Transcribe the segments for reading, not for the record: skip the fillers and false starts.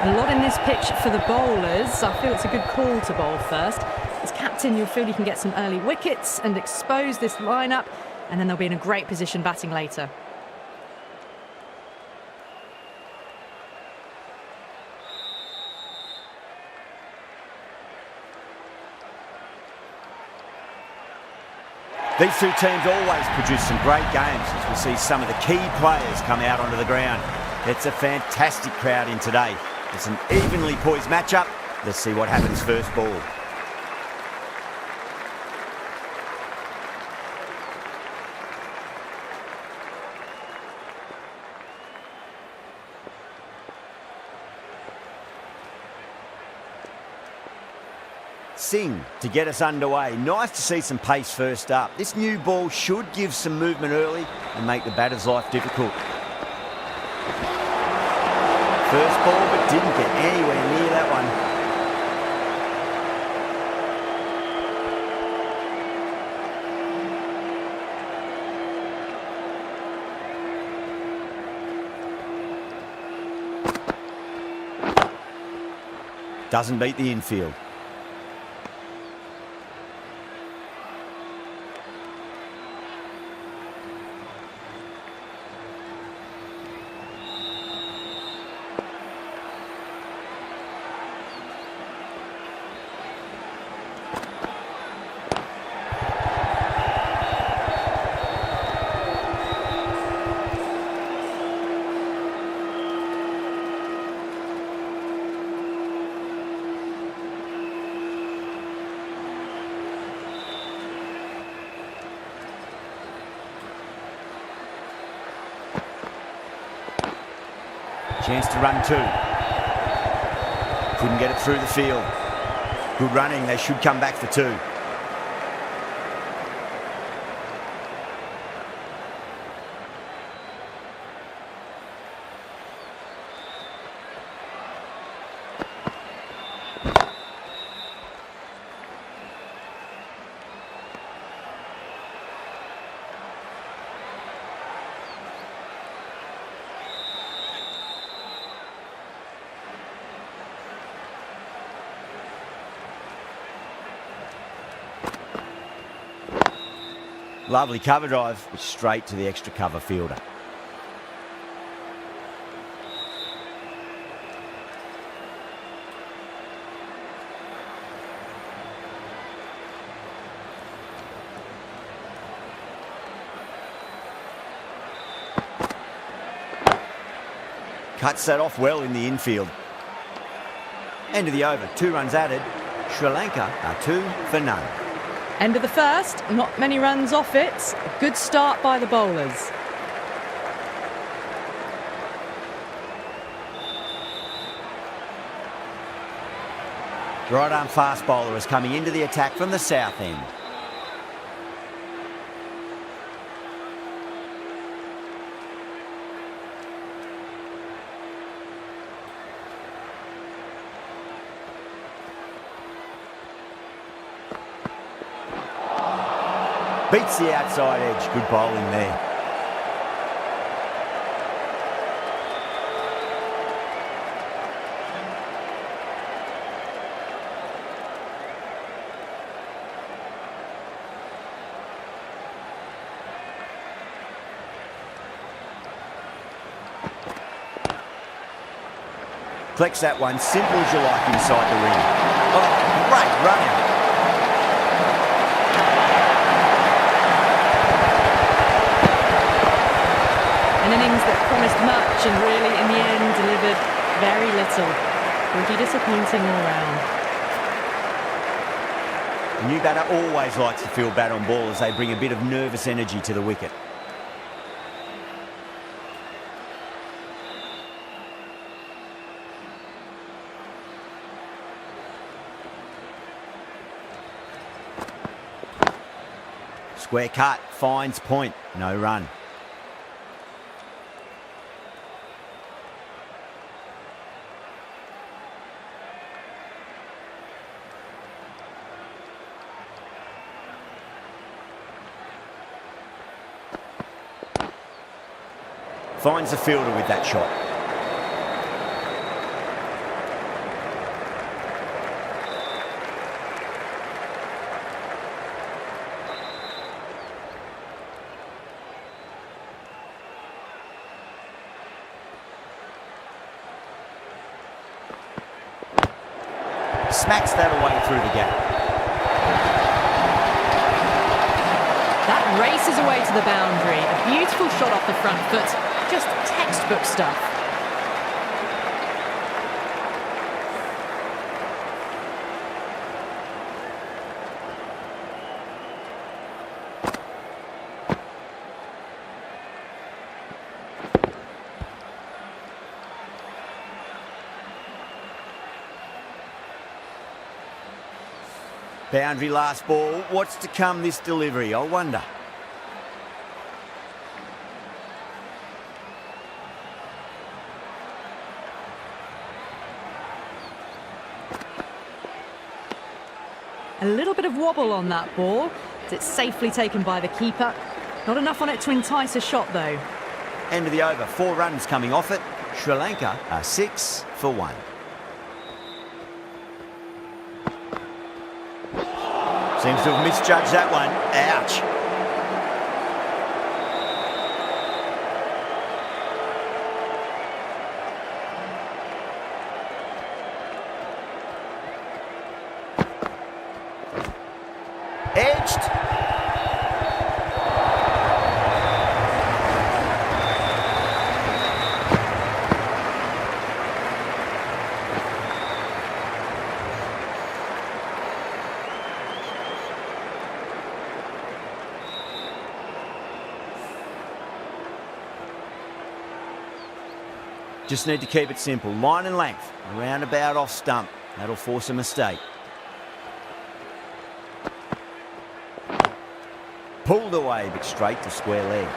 A lot in this pitch for the bowlers. I feel it's a good call to bowl first. As captain, you'll feel you can get some early wickets and expose this lineup, and then they'll be in a great position batting later. These two teams always produce some great games as we see some of the key players come out onto the ground. It's a fantastic crowd in today. It's an evenly poised matchup. Let's see what happens first ball. Singh to get us underway. Nice to see some pace first up. This new ball should give some movement early and make the batter's life difficult. First ball, but didn't get anywhere near that one. Doesn't beat the infield. Chance to run two. Couldn't get it through the field. Good running, they should come back for two. Lovely cover drive, but straight to the extra cover fielder. Cuts that off well in the infield. End of the over, 2 runs added. Sri Lanka are 2 for none. End of the first, not many runs off it. A good start by the bowlers. Right arm fast bowler is coming into the attack from the south end. Beats the outside edge. Good bowling there. Collects that one, simple as you like inside the ring. Oh, great run out. An innings that promised much and really, in the end, delivered very little. Pretty disappointing all round. The new batter always likes to field bat on ball as they bring a bit of nervous energy to the wicket. Square cut, finds point, no run. Finds the fielder with that shot. Smacks that away through the gap. That races away to the boundary. A beautiful shot off the front foot. Just textbook stuff. Boundary last ball. What's to come this delivery, I wonder. A little bit of wobble on that ball. It's safely taken by the keeper. Not enough on it to entice a shot, though. End of the over. 4 runs coming off it. Sri Lanka are 6 for 1. Seems to have misjudged that one. Ouch. Edged. Just need to keep it simple. Line and length. Around about off stump. That'll force a mistake. Pulled away, but straight to square leg.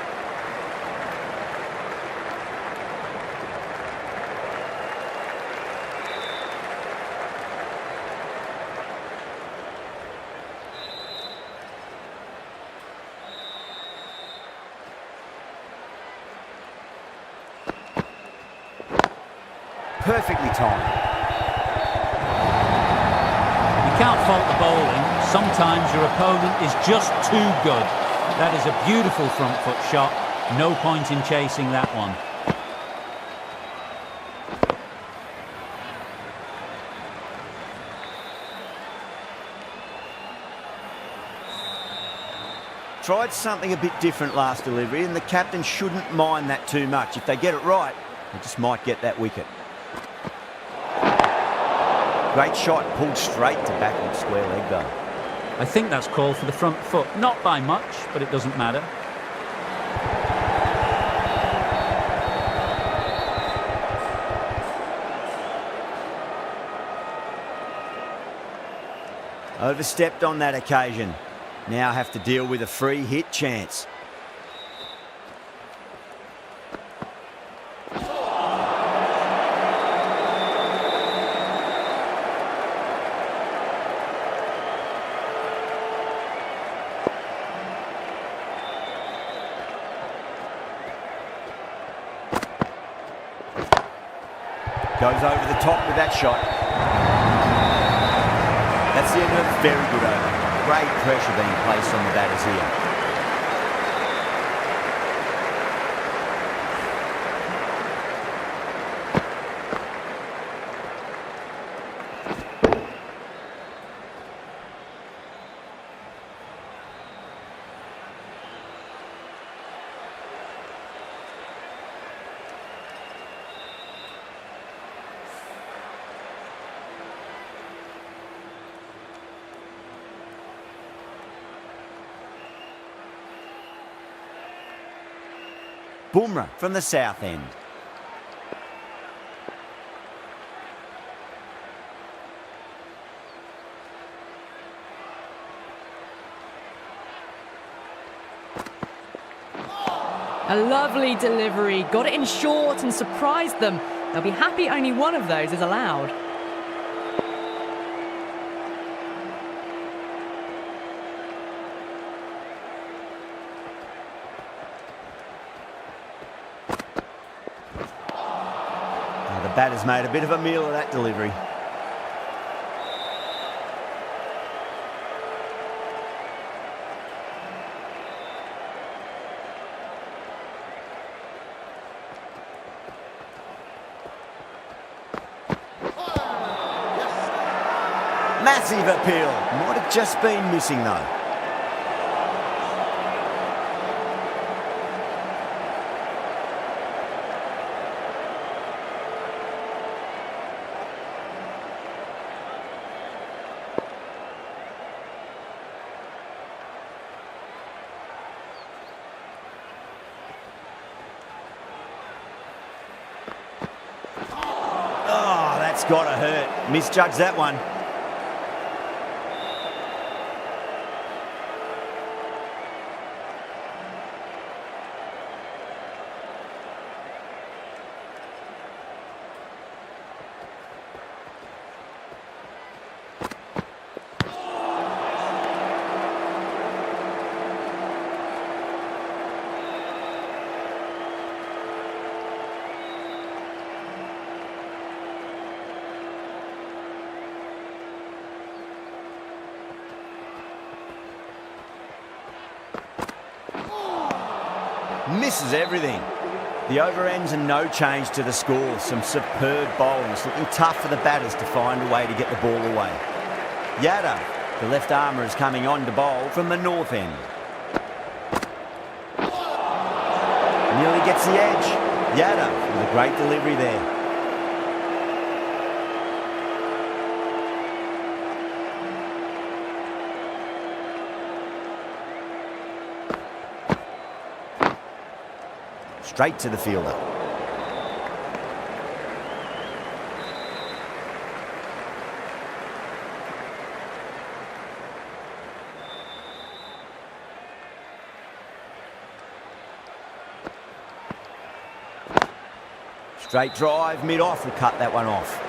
Perfectly timed. You can't fault the bowling. Sometimes your opponent is just too good. That is a beautiful front foot shot. No point in chasing that one. Tried something a bit different last delivery, and the captain shouldn't mind that too much. If they get it right, they just might get that wicket. Great shot, pulled straight to backward square leg though. I think that's called for the front foot. Not by much, but it doesn't matter. Overstepped on that occasion. Now have to deal with a free hit chance. Goes over the top with that shot. That's the end of a very good over. Great pressure being placed on the batters here. Bumrah from the south end. A lovely delivery. Got it in short and surprised them. They'll be happy only one of those is allowed. The batter's made a bit of a meal of that delivery. Massive appeal. Might have just been missing though. Oh, that's got to hurt. Misjudged that one. Misses everything. The overends and no change to the score. Some superb bowls, looking tough for the batters to find a way to get the ball away. Yadav, the left armour, is coming on to bowl from the north end. Nearly gets the edge. Yadav with a great delivery there. Straight to the fielder. Straight drive, mid-off will cut that one off.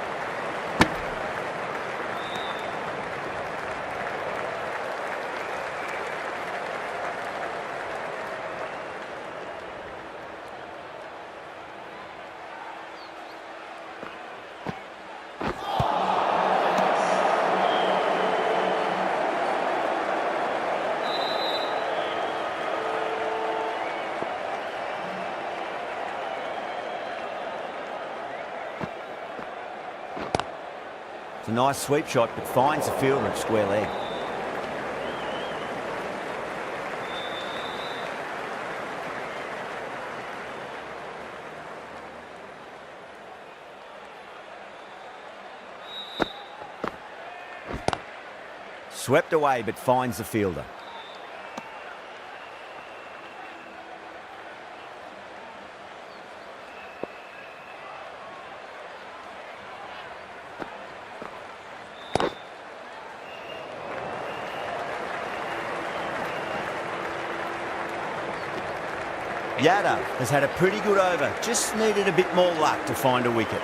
It's a nice sweep shot, but finds the fielder at square leg. Swept away, but finds the fielder. Yadav has had a pretty good over, just needed a bit more luck to find a wicket.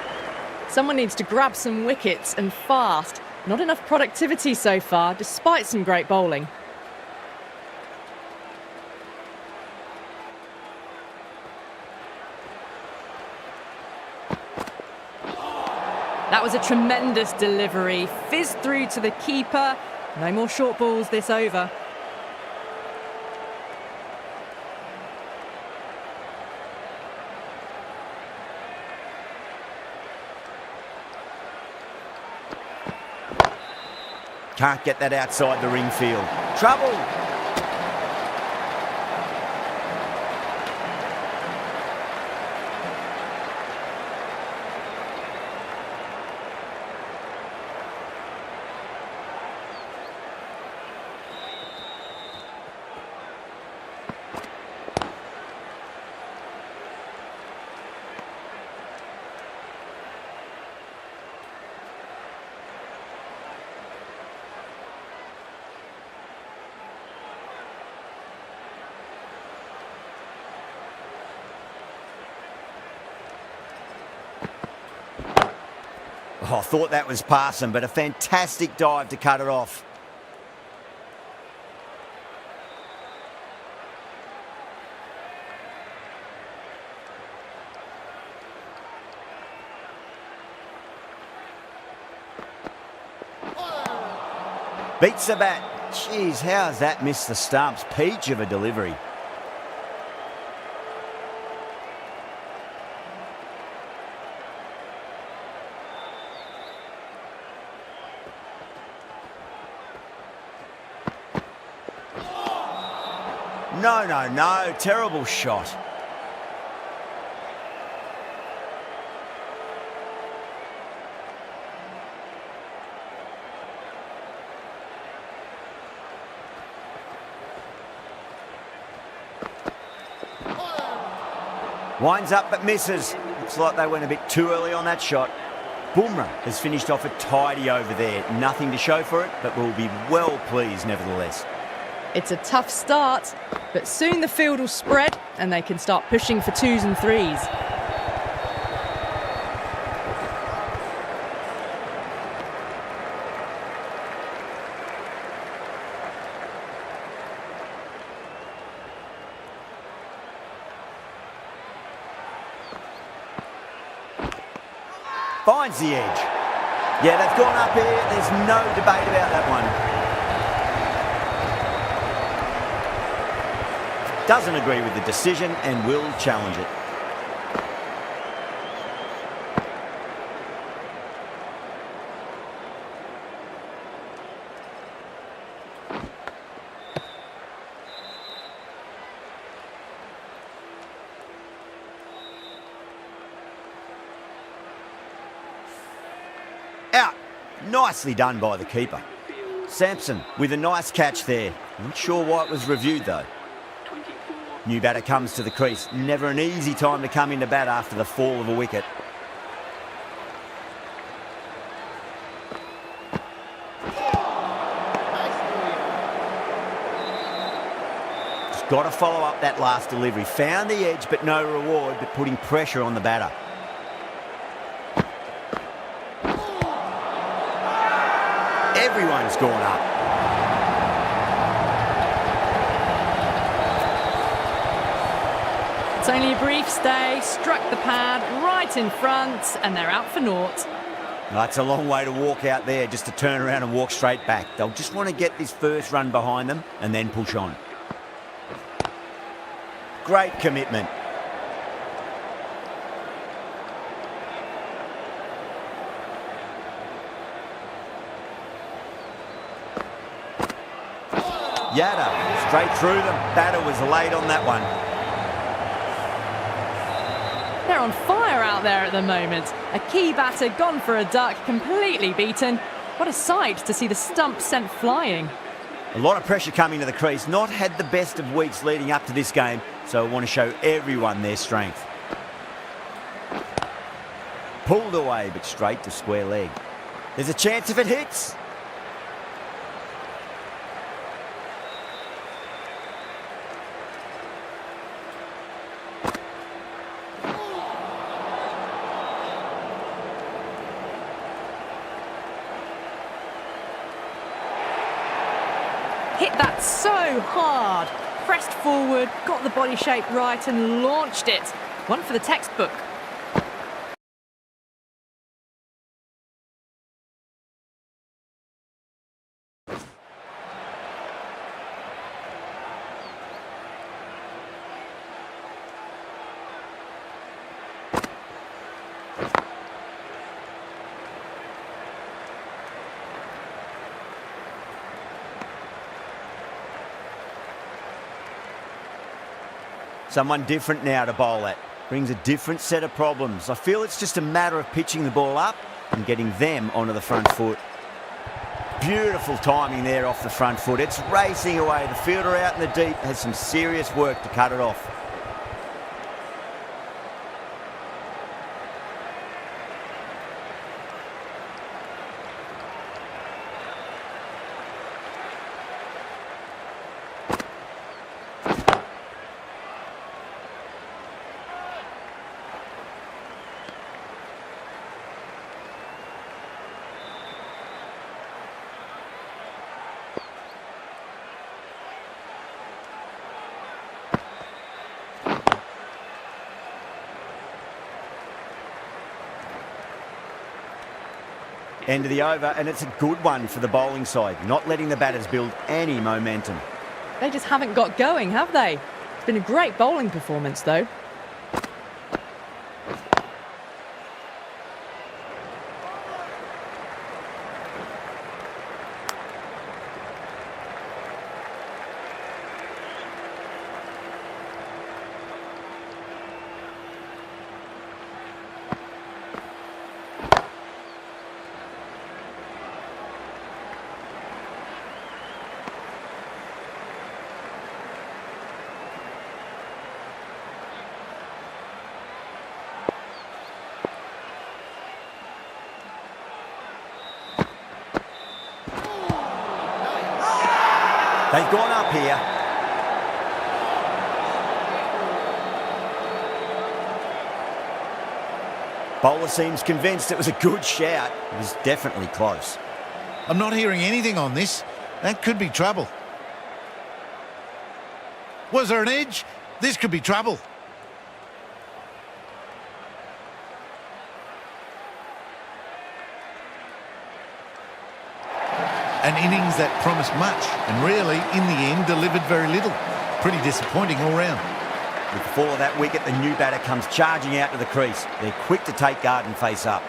Someone needs to grab some wickets and fast. Not enough productivity so far, despite some great bowling. That was a tremendous delivery. Fizzed through to the keeper. No more short balls this over. Can't get that outside the ring field. Trouble! Oh, I thought that was passing, but a fantastic dive to cut it off. Beats the bat. Jeez, how has that missed the stumps? Peach of a delivery. no, no, no. Terrible shot. Winds up but misses. Looks like they went a bit too early on that shot. Bumrah has finished off a tidy over there. Nothing to show for it, but we'll be well pleased nevertheless. It's a tough start, but soon the field will spread and they can start pushing for 2s and 3s. Finds the edge. Yeah, they've gone up here. There's no debate about that one. Doesn't agree with the decision and will challenge it. Out. Nicely done by the keeper. Sampson with a nice catch there. Not sure why it was reviewed though. New batter comes to the crease. Never an easy time to come into bat after the fall of a wicket. Just got to follow up that last delivery. Found the edge but no reward, but putting pressure on the batter. Everyone's gone up. It's only a brief stay, struck the pad right in front, and they're out for naught. That's a long way to walk out there, just to turn around and walk straight back. They'll just want to get this first run behind them and then push on. Great commitment. Yada, straight through them. Batter was late on that one. They're on fire out there at the moment. A key batter gone for a duck, completely beaten. What a sight to see the stump sent flying. A lot of pressure coming to the crease. Not had the best of weeks leading up to this game, so I want to show everyone their strength. Pulled away, but straight to square leg. There's a chance if it hits. Hit that so hard. Pressed forward, got the body shape right and launched it. One for the textbook. Someone different now to bowl at. Brings a different set of problems. I feel it's just a matter of pitching the ball up and getting them onto the front foot. Beautiful timing there off the front foot. It's racing away. The fielder out in the deep has some serious work to cut it off. End of the over, and it's a good one for the bowling side, not letting the batters build any momentum. They just haven't got going, have they? It's been a great bowling performance, though. They've gone up here. Bowler seems convinced it was a good shout. It was definitely close. I'm not hearing anything on this. That could be trouble. Was there an edge? This could be trouble. An innings that promised much and really, in the end, delivered very little. Pretty disappointing all round. With the fall of that wicket, the new batter comes charging out to the crease. They're quick to take guard and face up.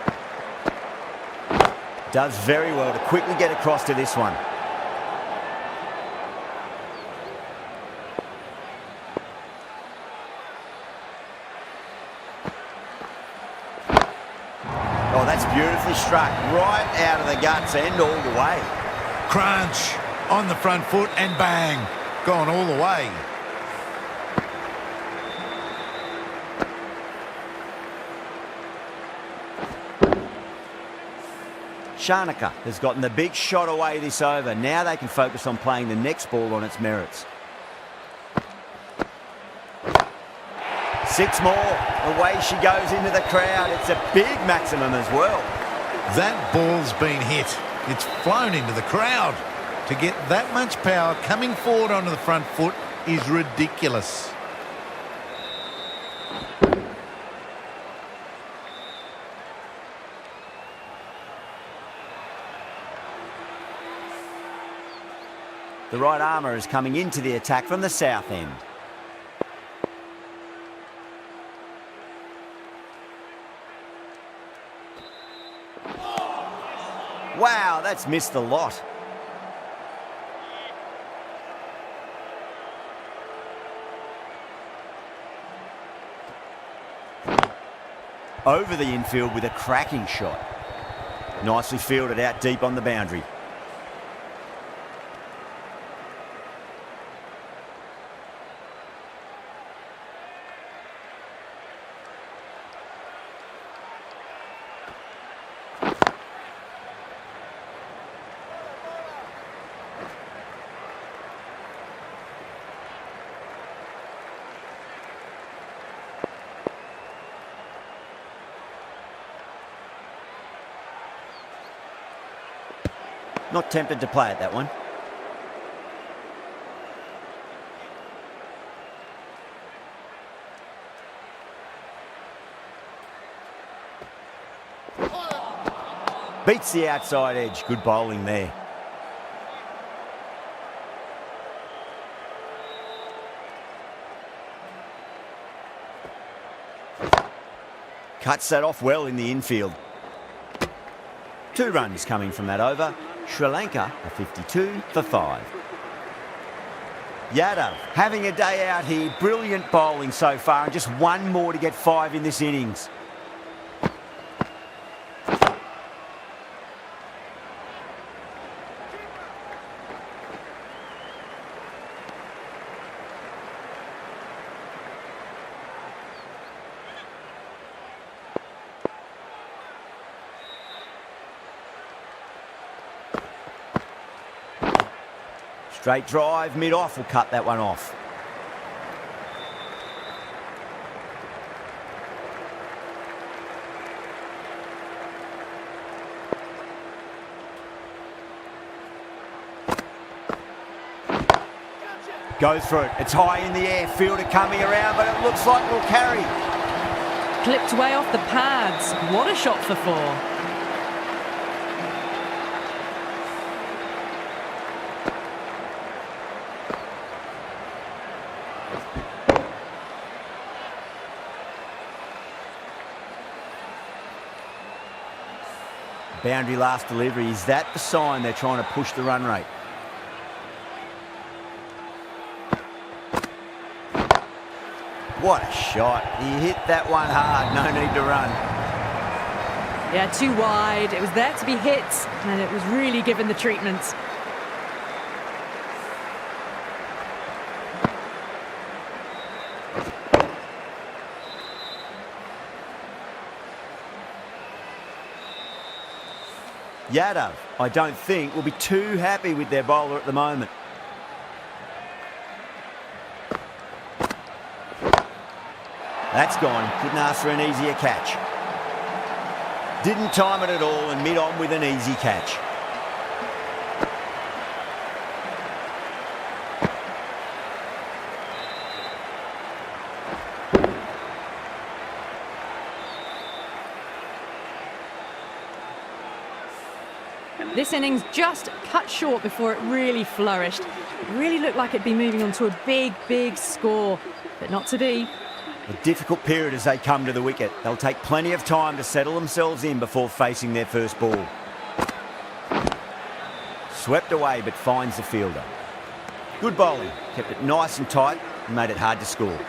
Does very well to quickly get across to this one. Oh, that's beautifully struck. Right out of the guts end all the way. Crunch on the front foot and bang. Gone all the way. Shanaka has gotten the big shot away this over. Now they can focus on playing the next ball on its merits. 6 more. Away she goes into the crowd. It's a big maximum as well. That ball's been hit. It's flown into the crowd. To get that much power coming forward onto the front foot is ridiculous. The right armour is coming into the attack from the south end. Wow, that's missed the lot. Over the infield with a cracking shot. Nicely fielded out deep on the boundary. Not tempted to play at that one. Beats the outside edge. Good bowling there. Cuts that off well in the infield. 2 runs coming from that over. Sri Lanka are 52 for 5. Yadav having a day out here. Brilliant bowling so far and just 1 more to get 5 in this innings. Straight drive, mid-off will cut that one off. Goes for it. It's high in the air. Fielder coming around, but it looks like it'll carry. Clipped way off the pads. What a shot for 4. Boundary last delivery. Is that the sign they're trying to push the run rate? What a shot. He hit that one hard. No need to run. Yeah, too wide. It was there to be hit, and it was really given the treatment. Yadav, I don't think, will be too happy with their bowler at the moment. That's gone. Couldn't ask for an easier catch. Didn't time it at all and mid-on with an easy catch. This innings just cut short before it really flourished. It really looked like it'd be moving on to a big, big score, but not to be. A difficult period as they come to the wicket. They'll take plenty of time to settle themselves in before facing their first ball. Swept away but finds the fielder. Good bowling. Kept it nice and tight and made it hard to score.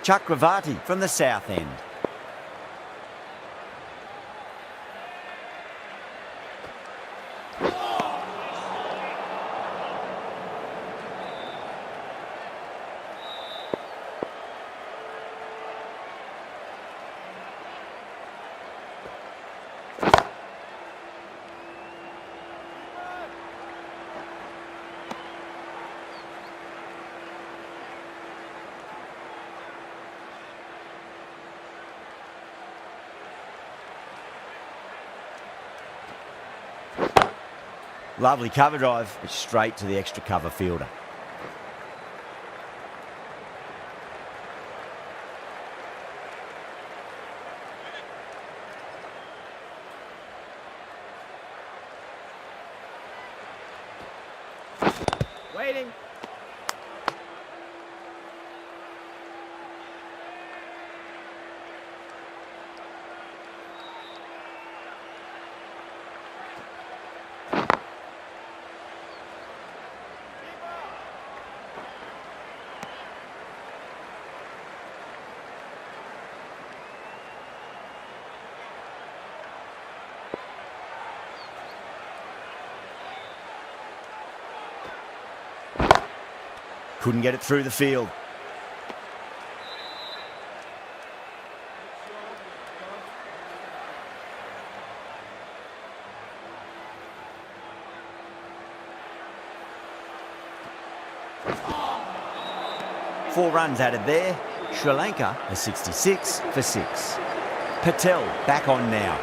Chakravarti from the south end. Lovely cover drive, but straight to the extra cover fielder. Waiting. Couldn't get it through the field. Four runs added there. Sri Lanka a 66 for 6. Patel back on now.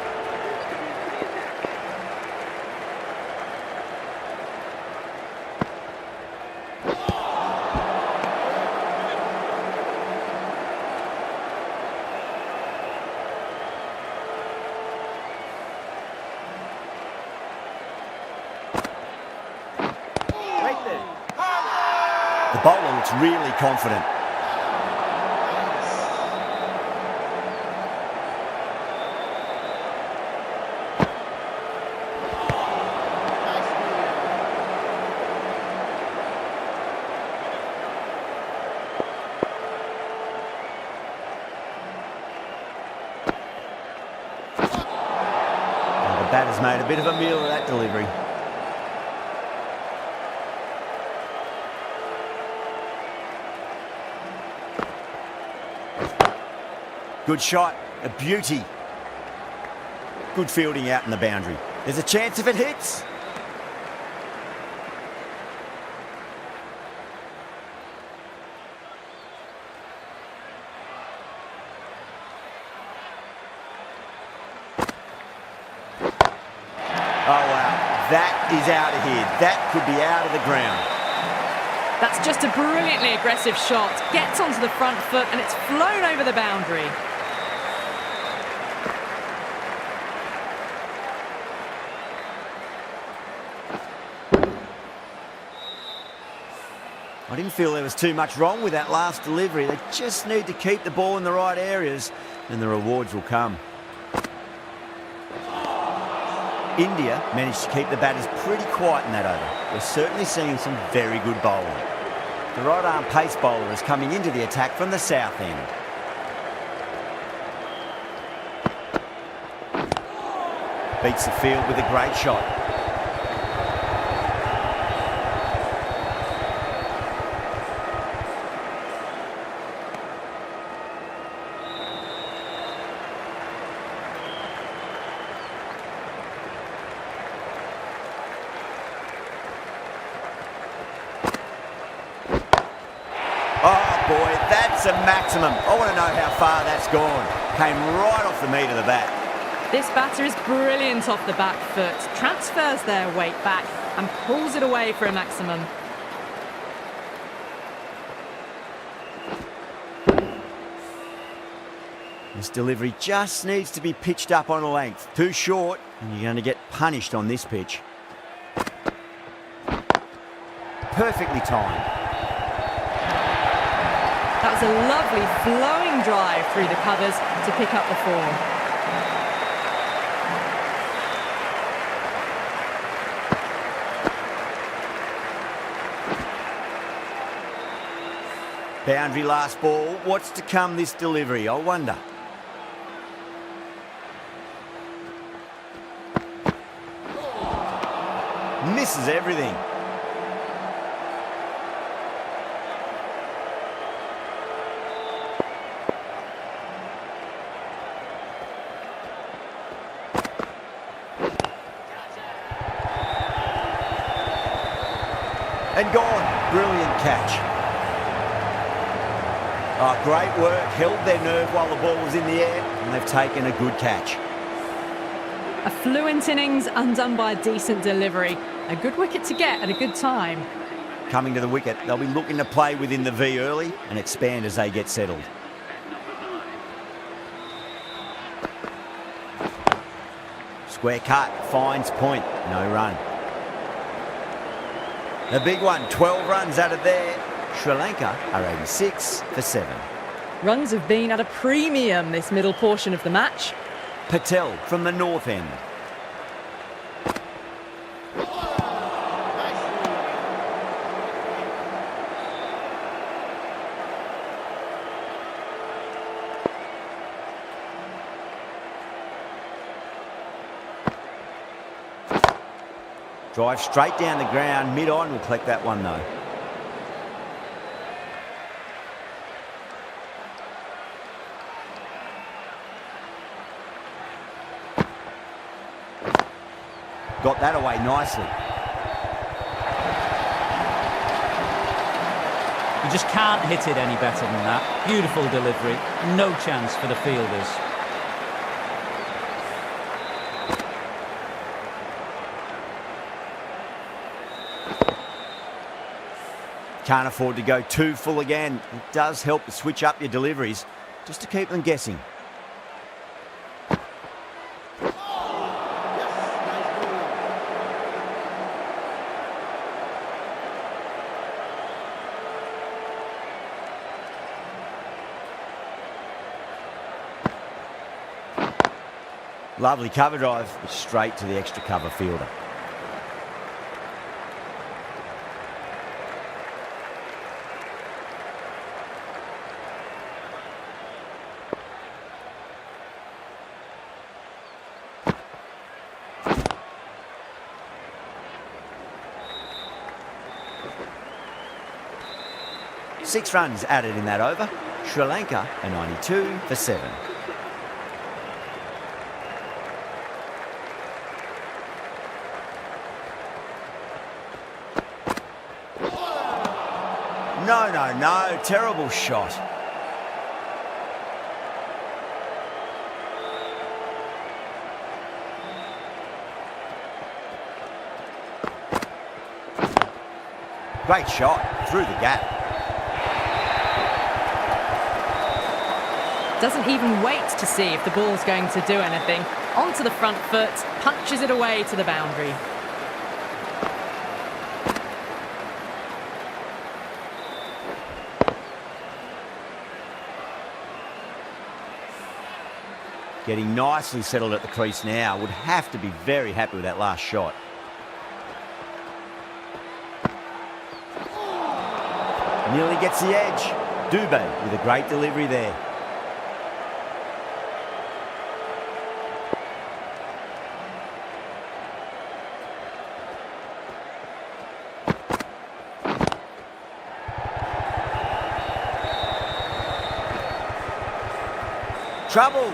The bowler looks really confident. The batter's made a bit of a meal of that delivery. Good shot, a beauty. Good fielding out in the boundary. There's a chance if it hits. Oh wow, that is out of here. That could be out of the ground. That's just a brilliantly aggressive shot. Gets onto the front foot and it's flown over the boundary. I didn't feel there was too much wrong with that last delivery. They just need to keep the ball in the right areas and the rewards will come. India managed to keep the batters pretty quiet in that over. We're certainly seeing some very good bowling. The right arm pace bowler is coming into the attack from the south end. Beats the field with a great shot. That's a maximum. I want to know how far that's gone. Came right off the meat of the bat. This batter is brilliant off the back foot, transfers their weight back and pulls it away for a maximum. This delivery just needs to be pitched up on a length. Too short, and you're going to get punished on this pitch. Perfectly timed. That was a lovely flowing drive through the covers to pick up the 4. Boundary last ball. What's to come this delivery, I wonder? Misses everything. And gone. Brilliant catch. Oh, great work. Held their nerve while the ball was in the air, and they've taken a good catch. A fluent innings undone by a decent delivery. A good wicket to get at a good time. Coming to the wicket, they'll be looking to play within the V early and expand as they get settled. Square cut, finds point, no run. The big one, 12 runs out of there. Sri Lanka are 86 for 7. Runs have been at a premium this middle portion of the match. Patel from the north end. Drive straight down the ground, mid-on will collect that one though. Got that away nicely. You just can't hit it any better than that. Beautiful delivery. No chance for the fielders. Can't afford to go too full again. It does help to switch up your deliveries just to keep them guessing. Lovely cover drive, straight to the extra cover fielder. Six runs added in that over. Sri Lanka are 92 for 7. No, terrible shot. Great shot, through the gap. Doesn't even wait to see if the ball's going to do anything. Onto the front foot, punches it away to the boundary. Getting nicely settled at the crease now. Would have to be very happy with that last shot. Nearly gets the edge. Dubé with a great delivery there. Trouble.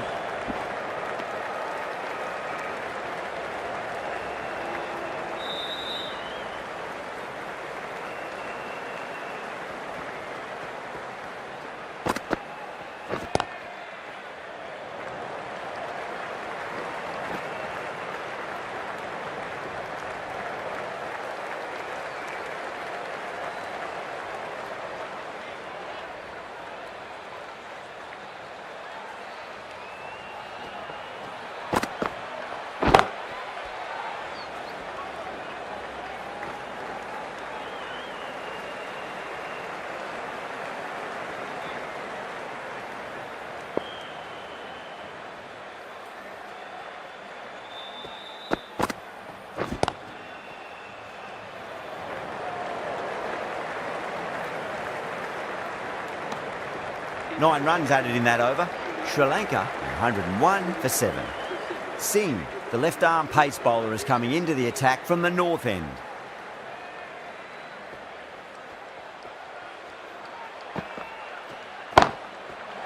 9 runs added in that over. Sri Lanka 101 for 7. Singh, the left-arm pace bowler, is coming into the attack from the north end.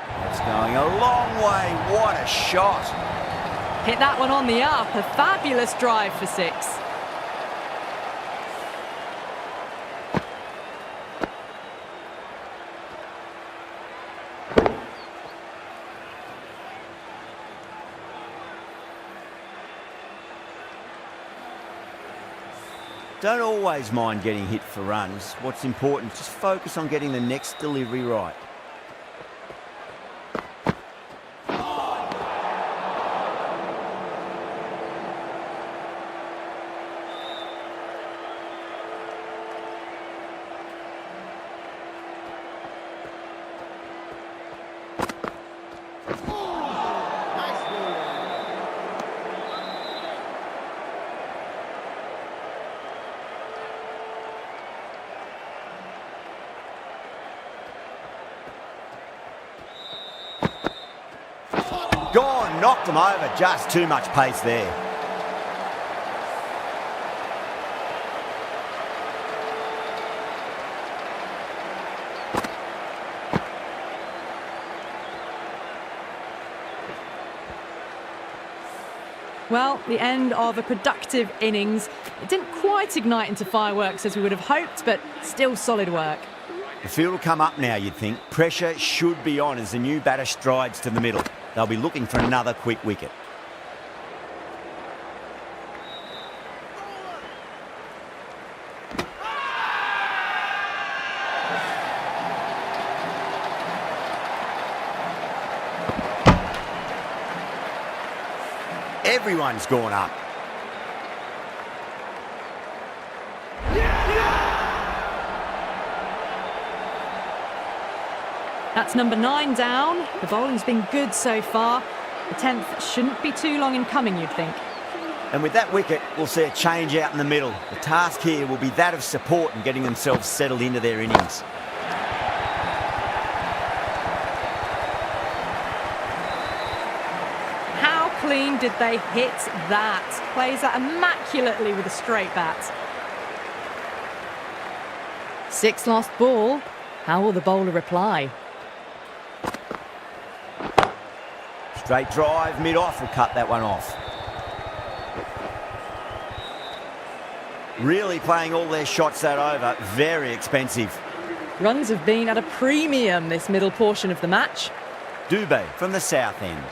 That's going a long way. What a shot. Hit that one on the up. A fabulous drive for 6. Don't always mind getting hit for runs. What's important, just focus on getting the next delivery right. Gone, knocked them over, just too much pace there. Well, the end of a productive innings. It didn't quite ignite into fireworks as we would have hoped, but still solid work. The field will come up now, you'd think. Pressure should be on as the new batter strides to the middle. They'll be looking for another quick wicket. Everyone's gone up. That's number 9 down. The bowling's been good so far. The 10th shouldn't be too long in coming, you'd think. And with that wicket, we'll see a change out in the middle. The task here will be that of support and getting themselves settled into their innings. How clean did they hit that? Plays that immaculately with a straight bat. 6th last ball. How will the bowler reply? Straight drive, mid-off will cut that one off. Really playing all their shots that over. Very expensive. Runs have been at a premium this middle portion of the match. Dubé from the south end.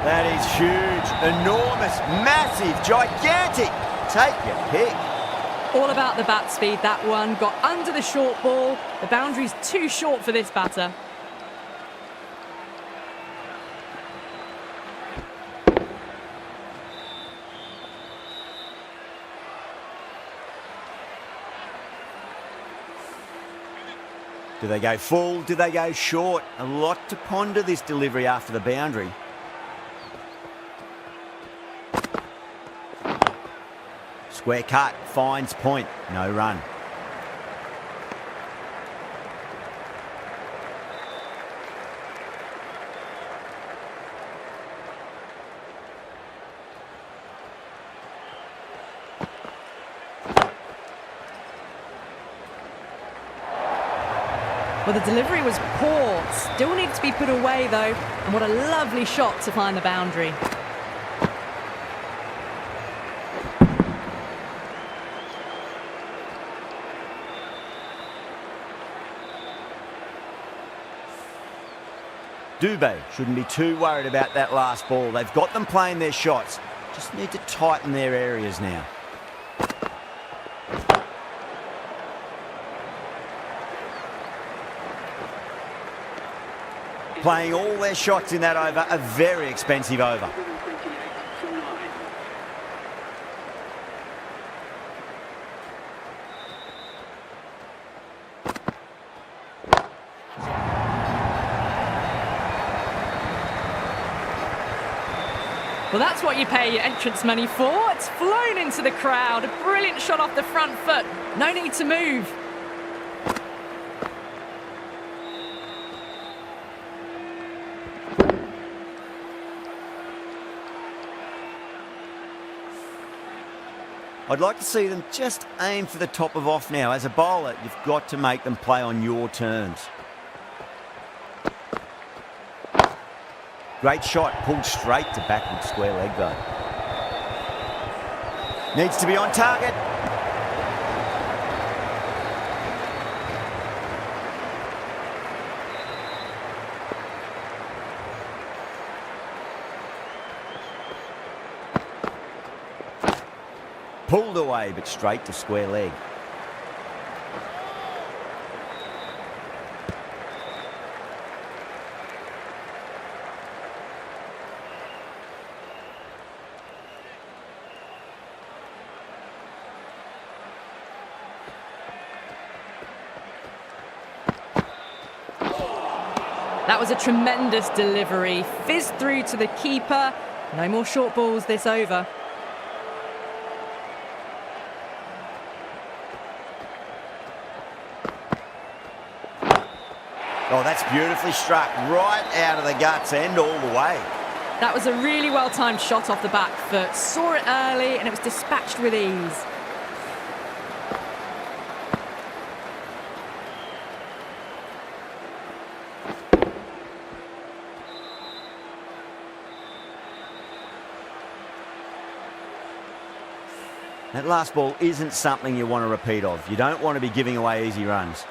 That is huge, enormous, massive, gigantic. Take your pick. All about the bat speed, that one. Got under the short ball. The boundary's too short for this batter. Do they go full? Do they go short? A lot to ponder this delivery after the boundary. Square cut, finds point, no run. Well, the delivery was poor. Still needs to be put away, though. And what a lovely shot to find the boundary. Dubé shouldn't be too worried about that last ball. They've got them playing their shots. Just need to tighten their areas now. playing all their shots in that over, a very expensive over. Well, that's what you pay your entrance money for. It's flown into the crowd. A brilliant shot off the front foot. No need to move. I'd like to see them just aim for the top of off now. As a bowler, you've got to make them play on your terms. Great shot, pulled straight to backward square leg though. Needs to be on target. Pulled away, but straight to square leg. That was a tremendous delivery. Fizzed through to the keeper. No more short balls this over. Oh, that's beautifully struck. Right out of the guts end all the way. That was a really well-timed shot off the back foot. Saw it early and it was dispatched with ease. That last ball isn't something you want to repeat of. You don't want to be giving away easy runs.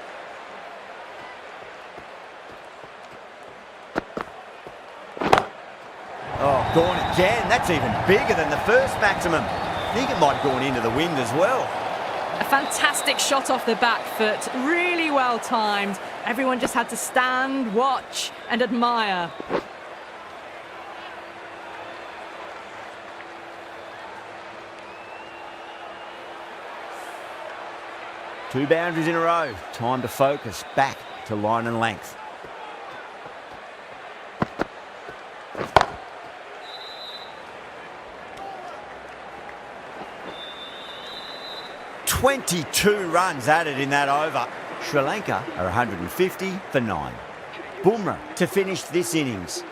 Oh, gone again. That's even bigger than the first maximum. I think it might have gone into the wind as well. A fantastic shot off the back foot. Really well timed. Everyone just had to stand, watch and admire. Two boundaries in a row. Time to focus. Back to line and length. "22 runs added in that over. Sri Lanka are 150 for 9. Bumrah to finish this innings.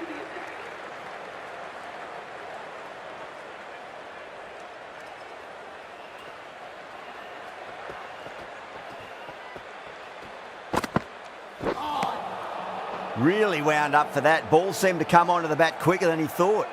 Really wound up for that. Ball seemed to come onto the bat quicker than he thought.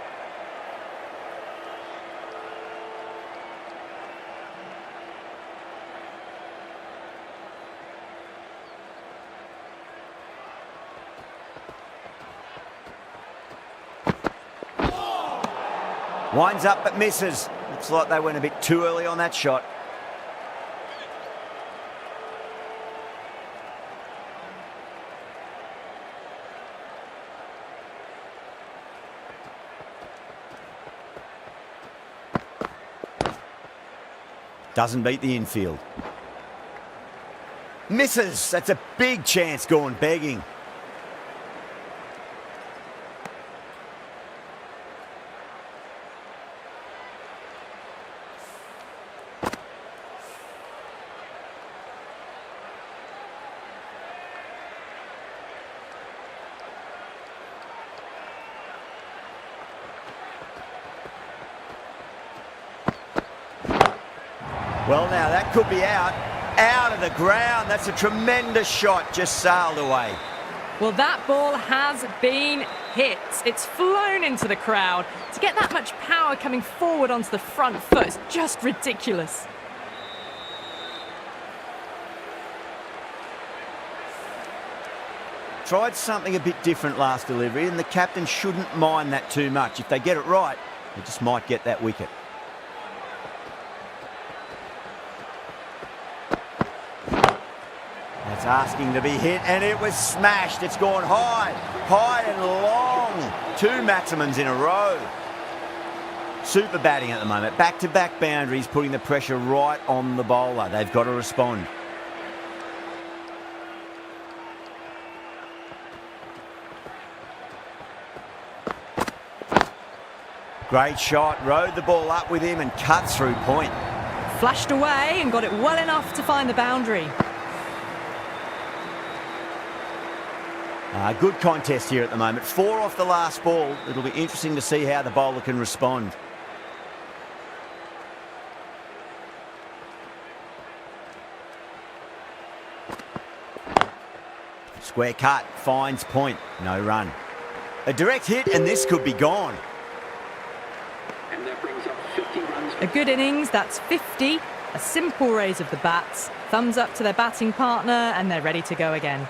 Winds up but misses. Looks like they went a bit too early on that shot. Doesn't beat the infield. Misses. That's a big chance gone begging. Well, now that could be out of the ground. That's a tremendous shot, just sailed away. Well, that ball has been hit. It's flown into the crowd. To get that much power coming forward onto the front foot is just ridiculous. Tried something a bit different last delivery, and the captain shouldn't mind that too much. If they get it right, they just might get that wicket. It's asking to be hit, and it was smashed. It's gone high, high and long. 2 maximums in a row. Super batting at the moment. Back-to-back boundaries, putting the pressure right on the bowler. They've got to respond. Great shot. Rode the ball up with him and cut through point. Flashed away and got it well enough to find the boundary. Good contest here at the moment. 4 off the last ball. It'll be interesting to see how the bowler can respond. Square cut, finds point, no run. A direct hit and this could be gone. And that brings up 50 runs. A good innings, that's 50. A simple raise of the bats. Thumbs up to their batting partner and they're ready to go again.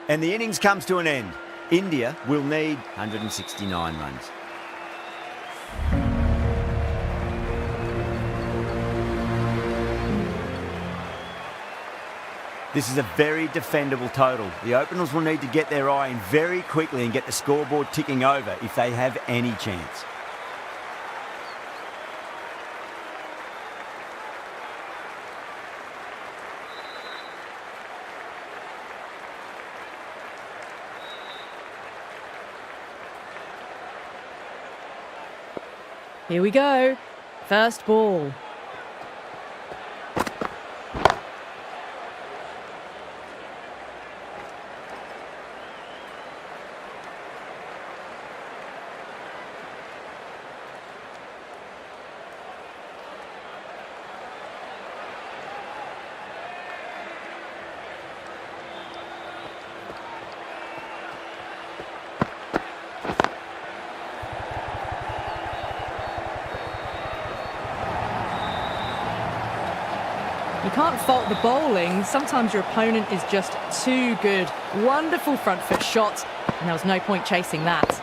And the innings comes to an end. India will need 169 runs. This is a very defendable total. The openers will need to get their eye in very quickly and get the scoreboard ticking over if they have any chance. Here we go. First ball. You can't fault the bowling. Sometimes your opponent is just too good. Wonderful front foot shot, and there was no point chasing that.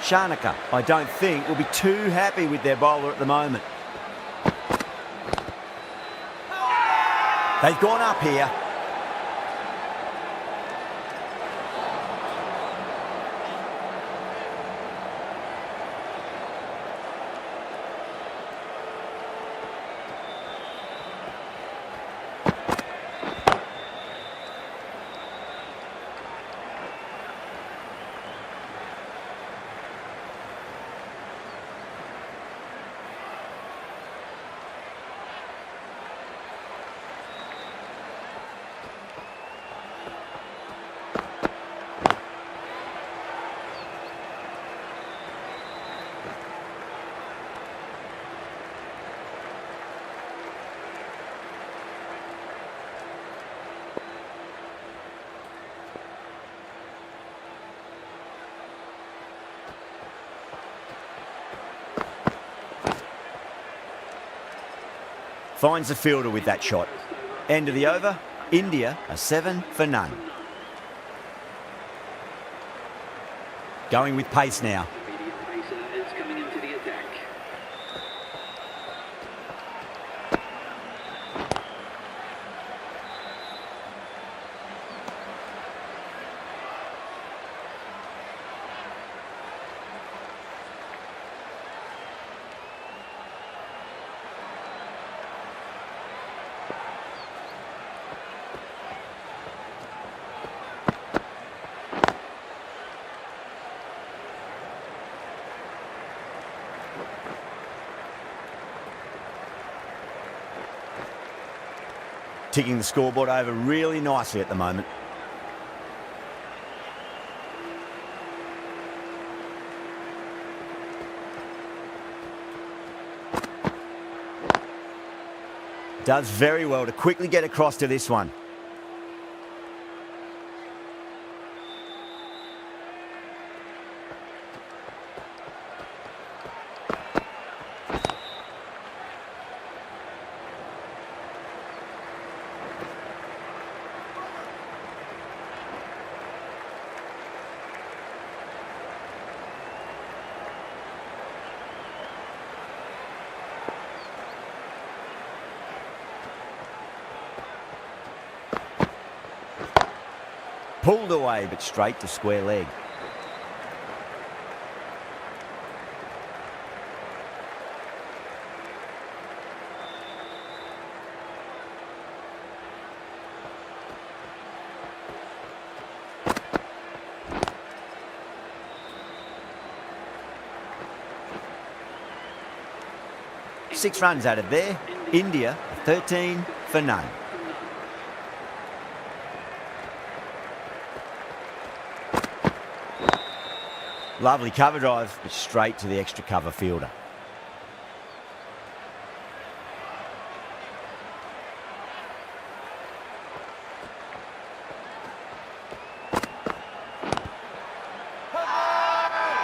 Shanaka, I don't think, will be too happy with their bowler at the moment. They've gone up here. Finds the fielder with that shot. End of the over. India are 7 for none. Going with pace now. Immediate pacer is coming into the attack. Ticking the scoreboard over really nicely at the moment. Does very well to quickly get across to this one. Pulled away, but straight to square leg. Six runs added there. India, 13 for none. Lovely cover drive, but straight to the extra cover fielder.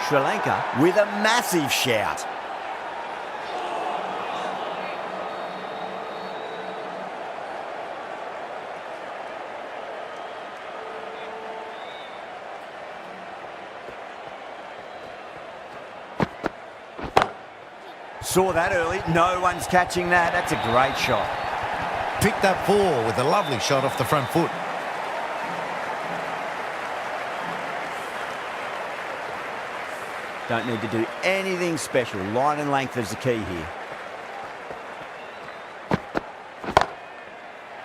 Sri Lanka with a massive shout. Saw that early. No one's catching that. That's a great shot. Picked up 4 with a lovely shot off the front foot. Don't need to do anything special. Line and length is the key here.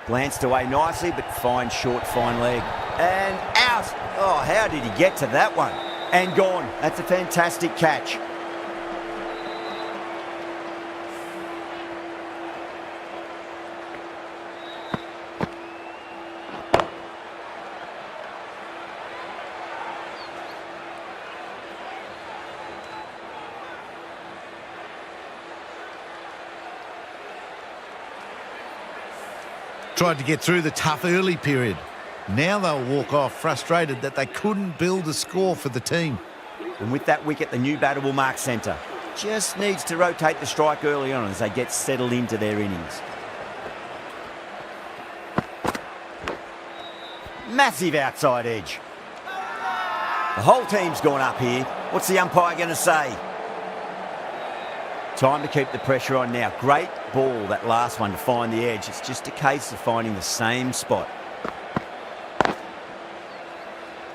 Glanced away nicely, but fine short, fine leg. And out. Oh, how did he get to that one? And gone. That's a fantastic catch. Tried to get through the tough early period. Now they'll walk off frustrated that they couldn't build a score for the team. And with that wicket, the new batter will mark centre. Just needs to rotate the strike early on as they get settled into their innings. Massive outside edge. The whole team's gone up here. What's the umpire going to say? Time to keep the pressure on now. Great ball, that last one, to find the edge. It's just a case of finding the same spot.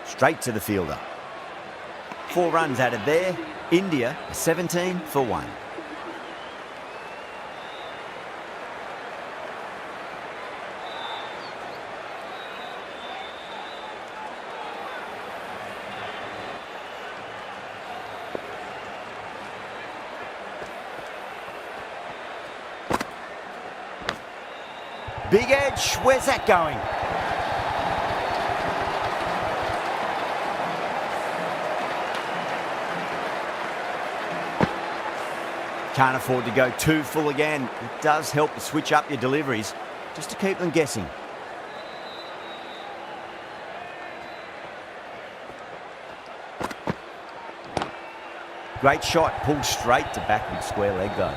Straight to the fielder. 4 runs added there. India, 17 for 1. Big edge, where's that going? Can't afford to go too full again. It does help to switch up your deliveries, just to keep them guessing. Great shot, pulled straight to backward square leg though.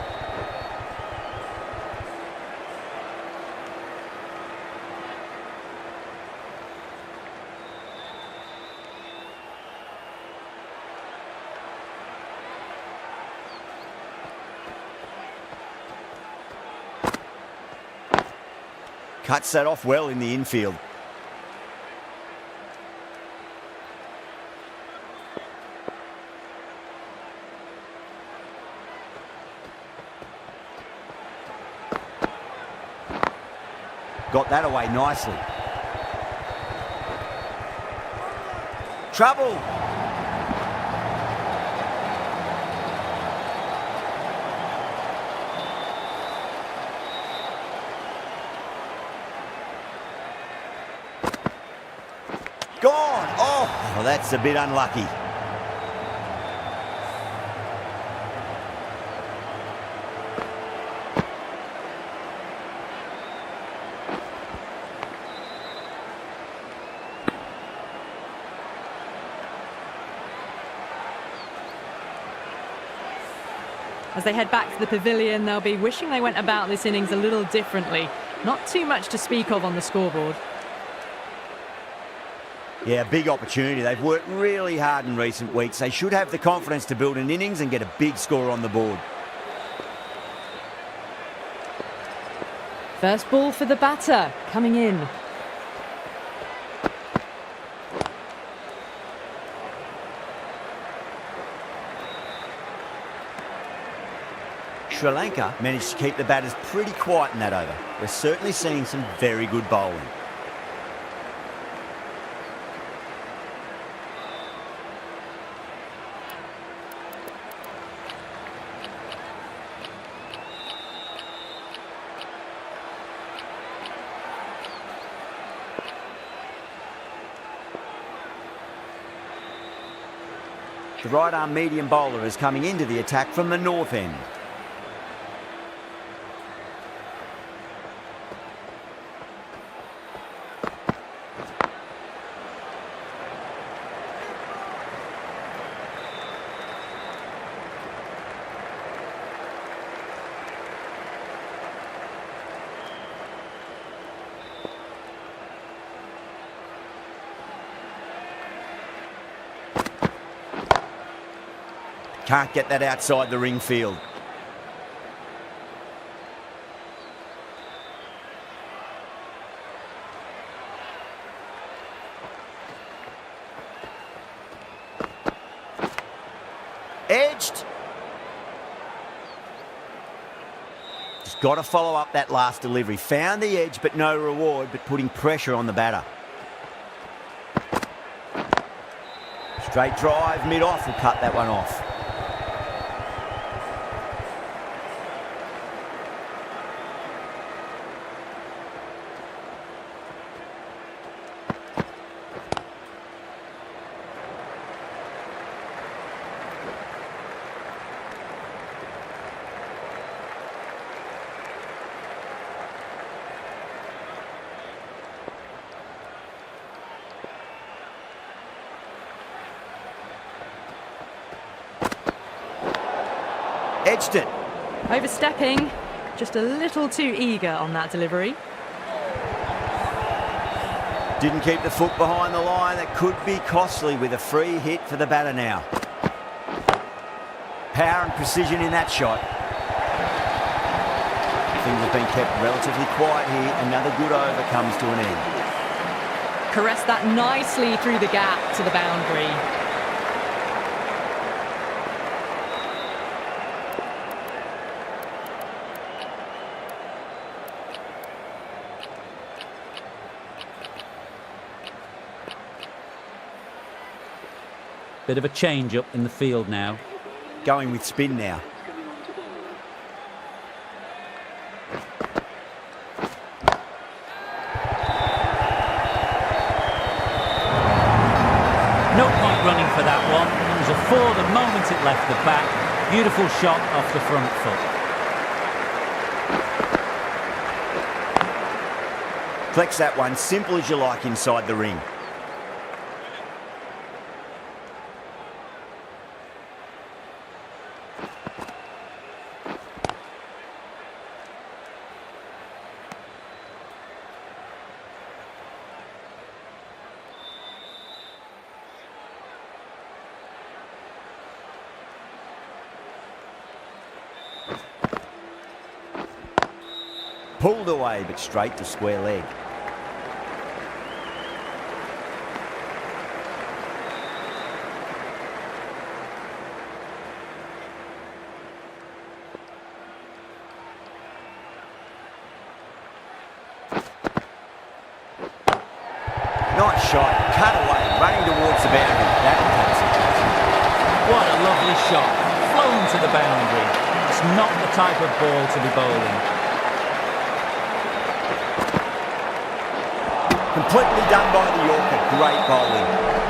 Cuts that off well in the infield. Got that away nicely. Trouble. Gone. Oh, well, that's a bit unlucky. As they head back to the pavilion, they'll be wishing they went about this innings a little differently. Not too much to speak of on the scoreboard. Yeah, big opportunity. They've worked really hard in recent weeks. They should have the confidence to build an innings and get a big score on the board. First ball for the batter, coming in. Sri Lanka managed to keep the batters pretty quiet in that over. We're certainly seeing some very good bowling. The right-arm medium bowler is coming into the attack from the north end. Can't get that outside the ring field. Edged. Just got to follow up that last delivery. Found the edge, but no reward, but putting pressure on the batter. Straight drive, mid-off will cut that one off. Edged it. Overstepping, just a little too eager on that delivery. Didn't keep the foot behind the line. That could be costly with a free hit for the batter now. Power and precision in that shot. Things have been kept relatively quiet here. Another good over comes to an end. Caressed that nicely through the gap to the boundary. Bit of a change up in the field now. Going with spin now. No point running for that one. It was a four the moment it left the bat. Beautiful shot off the front foot. Flex that one, simple as you like inside the ring. Pulled away, but straight to square leg. Nice shot, cut away, running towards the boundary. That takes it. What a lovely shot. Flown to the boundary. It's not the type of ball to be bowling. Completely done by the Yorker. Great bowling.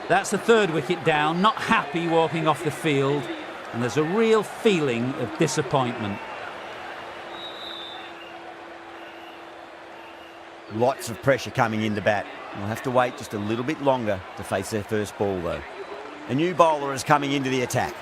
That's the third wicket down, not happy walking off the field, and there's a real feeling of disappointment. Lots of pressure coming in to bat. We'll have to wait just a little bit longer to face their first ball though. A new bowler is coming into the attack.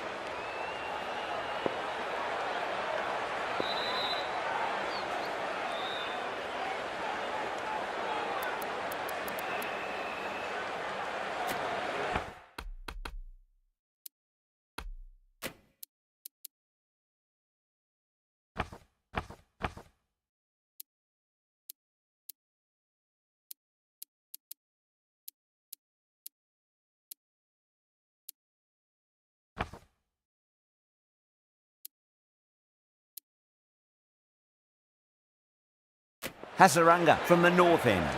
Hasaranga from the north end.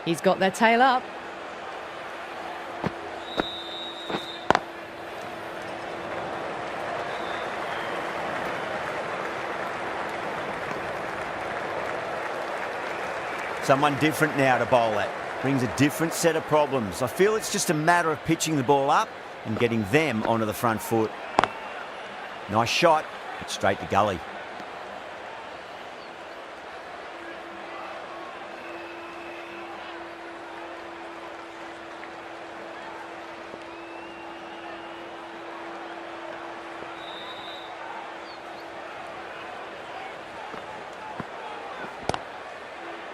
He's got their tail up. Someone different now to bowl at. Brings a different set of problems. I feel it's just a matter of pitching the ball up and getting them onto the front foot. Nice shot, but straight to gully.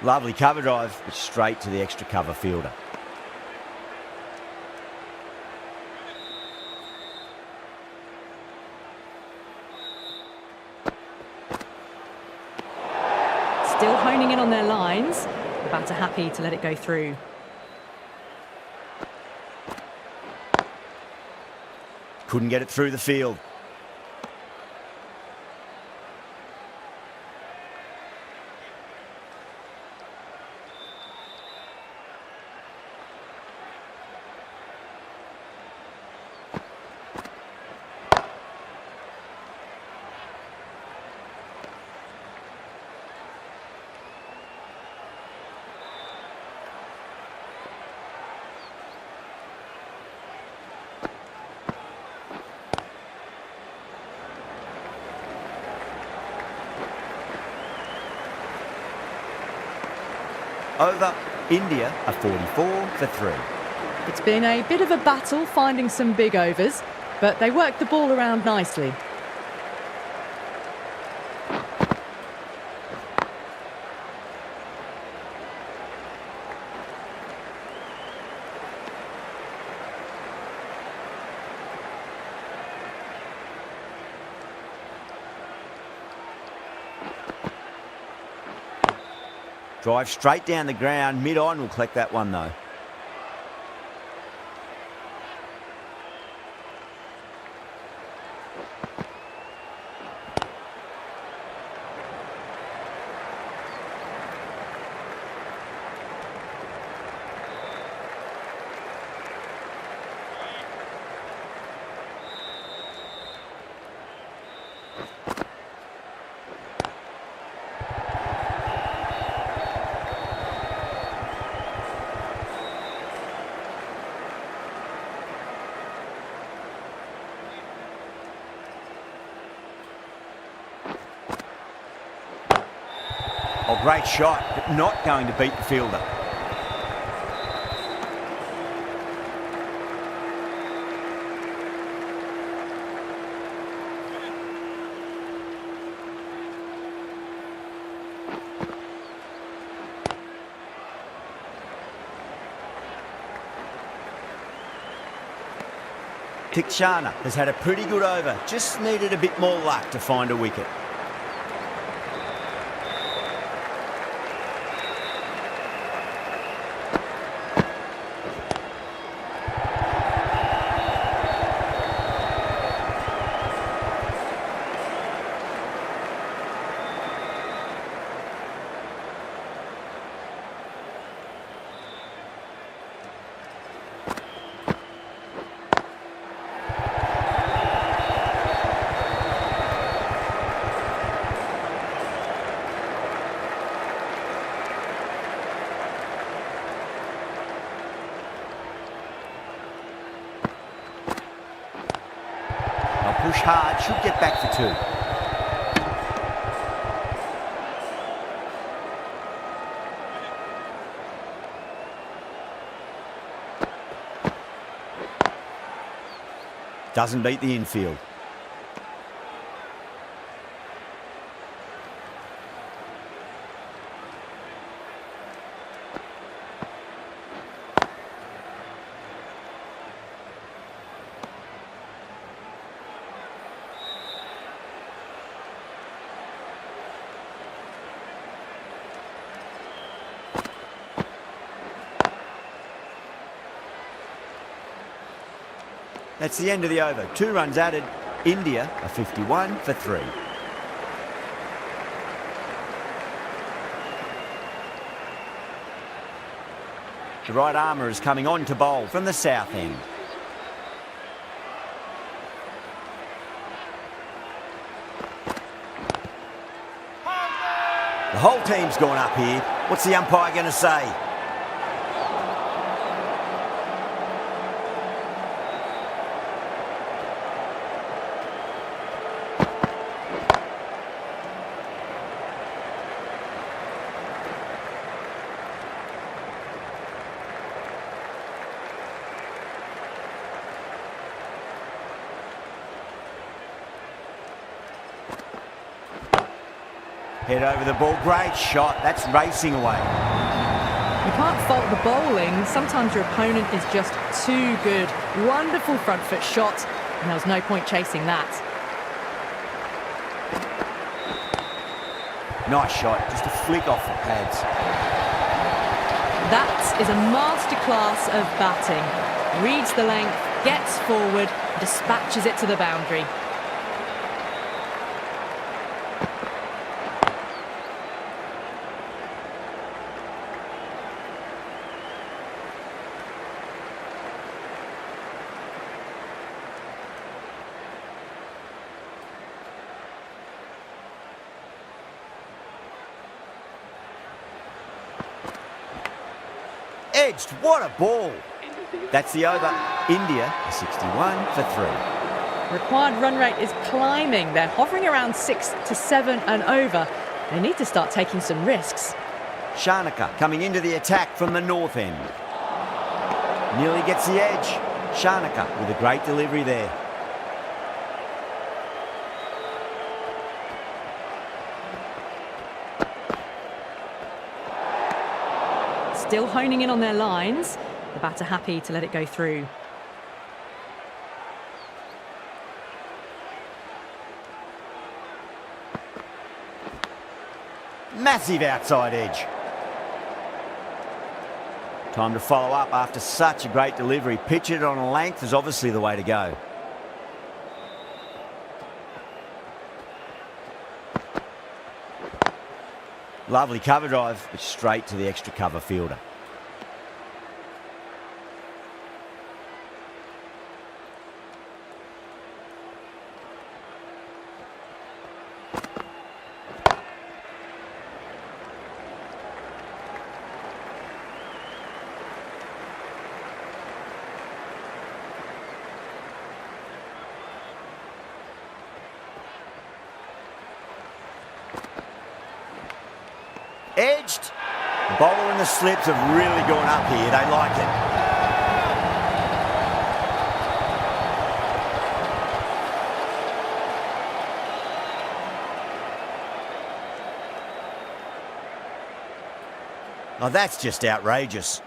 Lovely cover drive, but straight to the extra cover fielder. Still honing in on their lines. The batter happy to let it go through. Couldn't get it through the field. Over, India are 44 for 3. It's been a bit of a battle finding some big overs, but they worked the ball around nicely. Drive straight down the ground, mid-on will collect that one though. Oh, great shot, but not going to beat the fielder. Tikshana has had a pretty good over, just needed a bit more luck to find a wicket. push hard, should get back for 2. Doesn't beat the infield. That's the end of the over. 2 runs added. India are 51 for 3. The right armour is coming on to bowl from the south end. The whole team's gone up here. What's the umpire going to say? Head over the ball, great shot, that's racing away. You can't fault the bowling. Sometimes your opponent is just too good. Wonderful front foot shot, and there was no point chasing that. Nice shot, just a flick off the pads. That is a masterclass of batting. Reads the length, gets forward, dispatches it to the boundary. Edged, what a ball. That's the over. India are 61 for 3. Required run rate is climbing. They're hovering around 6 to 7 and over. They need to start taking some risks. Shanaka coming into the attack from the north end. Nearly gets the edge. Shanaka with a great delivery there. Still honing in on their lines. The batter happy to let it go through. Massive outside edge. Time to follow up after such a great delivery. Pitch it on a length is obviously the way to go. Lovely cover drive, but straight to the extra cover fielder. Edged. The bowler and the slips have really gone up here. They like it. Oh, that's just outrageous.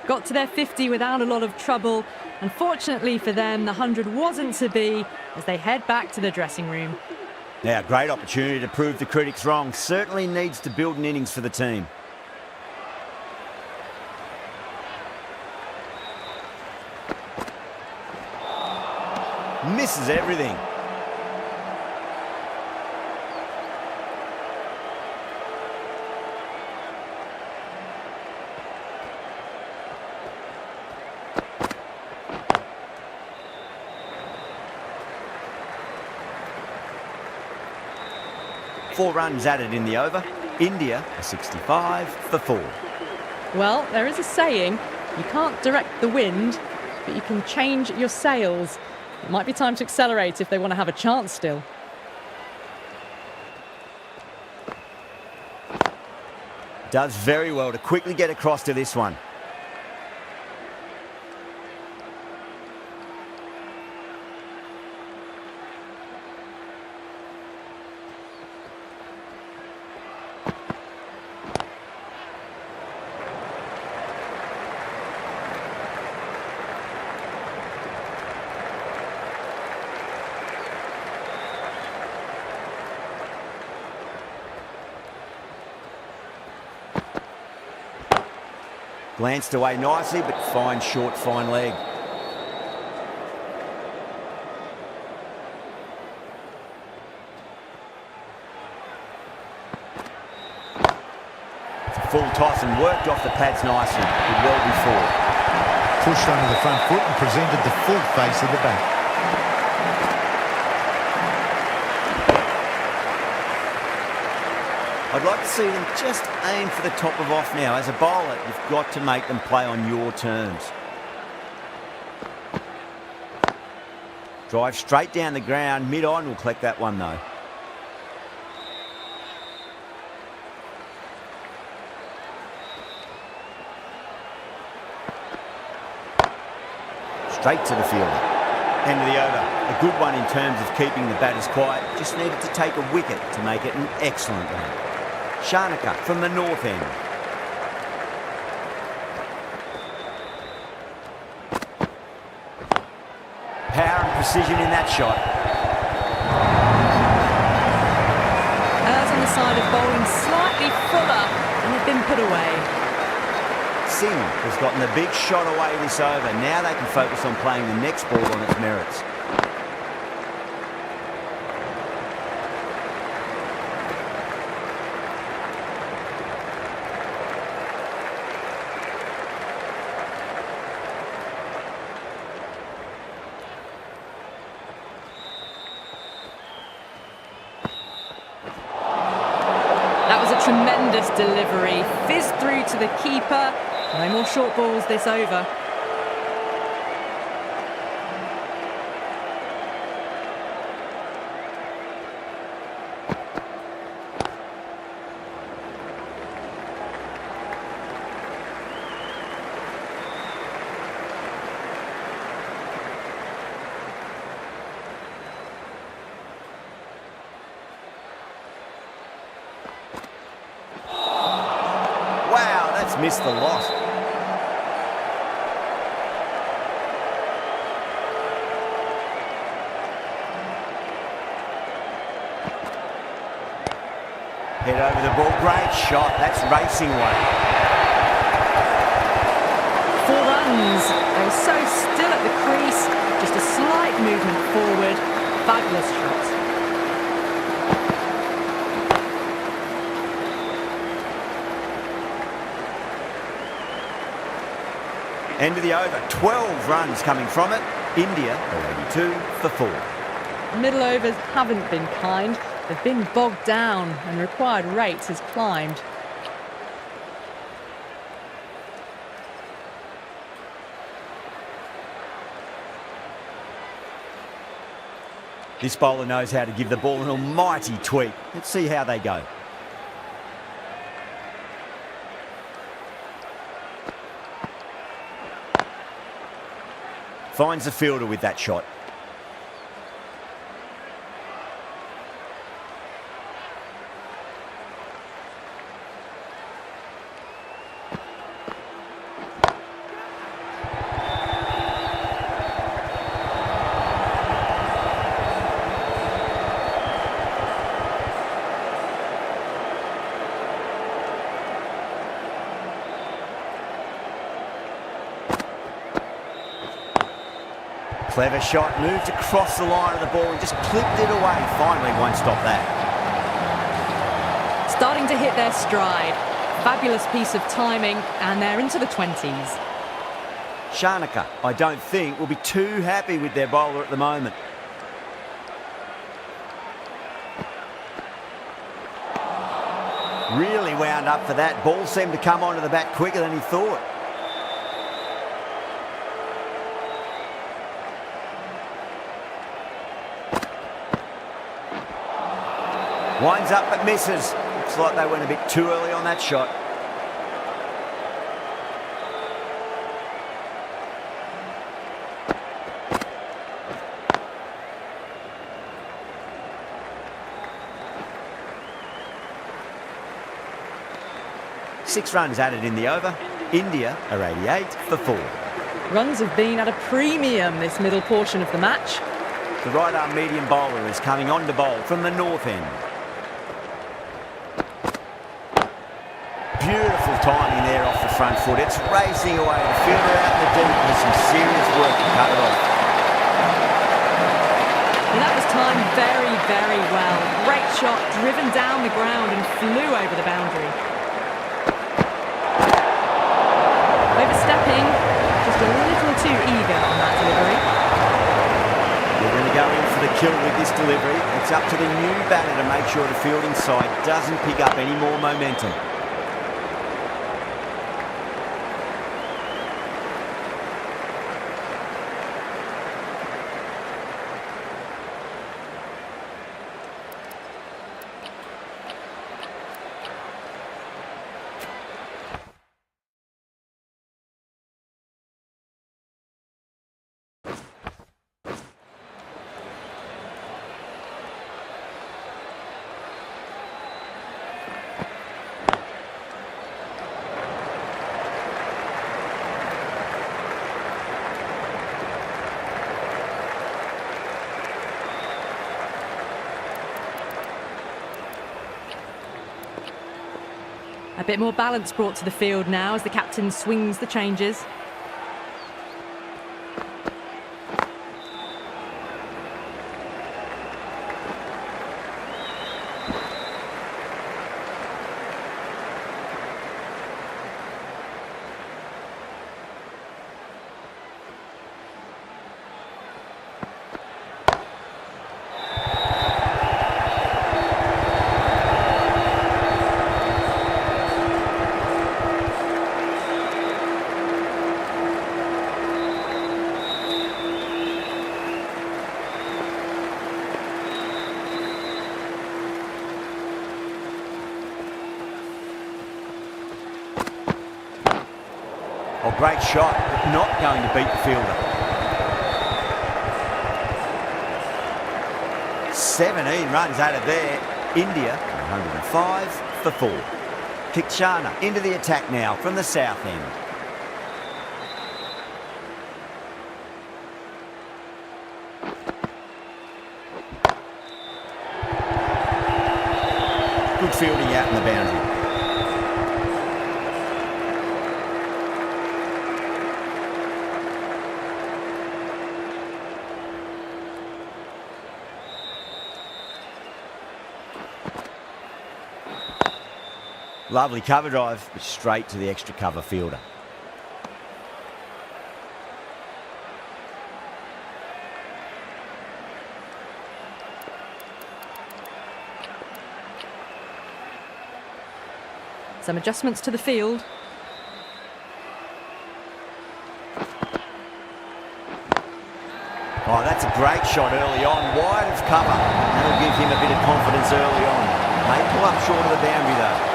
Got to their 50 without a lot of trouble. Unfortunately for them, the 100 wasn't to be as they head back to the dressing room. Now, great opportunity to prove the critics wrong. Certainly needs to build an innings for the team. Misses everything. 4 runs added in the over. India a 65 for 4. Well, there is a saying, you can't direct the wind, but you can change your sails. It might be time to accelerate if they want to have a chance still. Does very well to quickly get across to this one. Glanced away nicely, but fine short, fine leg. It's a full toss and worked off the pads nicely. Did well before. Pushed onto the front foot and presented the full face of the bat. I'd like to see them just aim for the top of off now. As a bowler, you've got to make them play on your terms. Drive straight down the ground. Mid-on will collect that one though. Straight to the fielder. End of the over. A good one in terms of keeping the batters quiet. Just needed to take a wicket to make it an excellent one. Shanaka from the north end. Power and precision in that shot. As on the side of bowling slightly fuller and have been put away. Singh has gotten the big shot away this over. Now they can focus on playing the next ball on its merits. That was a tremendous delivery. Fizzed through to the keeper. No more short balls this over. Wow, that's missed the lot. Head over the ball. Great shot. That's racing way. 4 runs. They were so still at the crease. Just a slight movement forward. Fabulous shot. End of the over. 12 runs coming from it. India are 82 for 4. Middle overs haven't been kind. They've been bogged down and required rate has climbed. This bowler knows how to give the ball an almighty tweak. Let's see how they go. Finds the fielder with that shot. Clever shot, moved across the line of the ball and just clipped it away. Finally won't stop that. Starting to hit their stride. Fabulous piece of timing, and they're into the 20s. Shanaka, I don't think, will be too happy with their bowler at the moment. Really wound up for that. Ball seemed to come onto the bat quicker than he thought. Winds up but misses. Looks like they went a bit too early on that shot. Six runs added in the over. India are 88 for 4. Runs have been at a premium this middle portion of the match. The right-arm medium bowler is coming on to bowl from the north end. Beautiful timing there off the front foot. It's racing away. The fielder out in the deep with some serious work to cut it off. And that was timed very, very well. Great shot, driven down the ground and flew over the boundary. Overstepping, just a little too eager on that delivery. We're going to go in for the kill with this delivery. It's up to the new batter to make sure the fielding side doesn't pick up any more momentum. A bit more balance brought to the field now as the captain swings the changes. Oh, great shot, but not going to beat the fielder. 17 runs added there. India, 105 for 4. Kikchana into the attack now from the south end. Good fielding out in the boundary. Lovely cover drive, but straight to the extra cover fielder. Some adjustments to the field. Oh, that's a great shot early on, wide of cover. That'll give him a bit of confidence early on. May pull up short of the boundary though.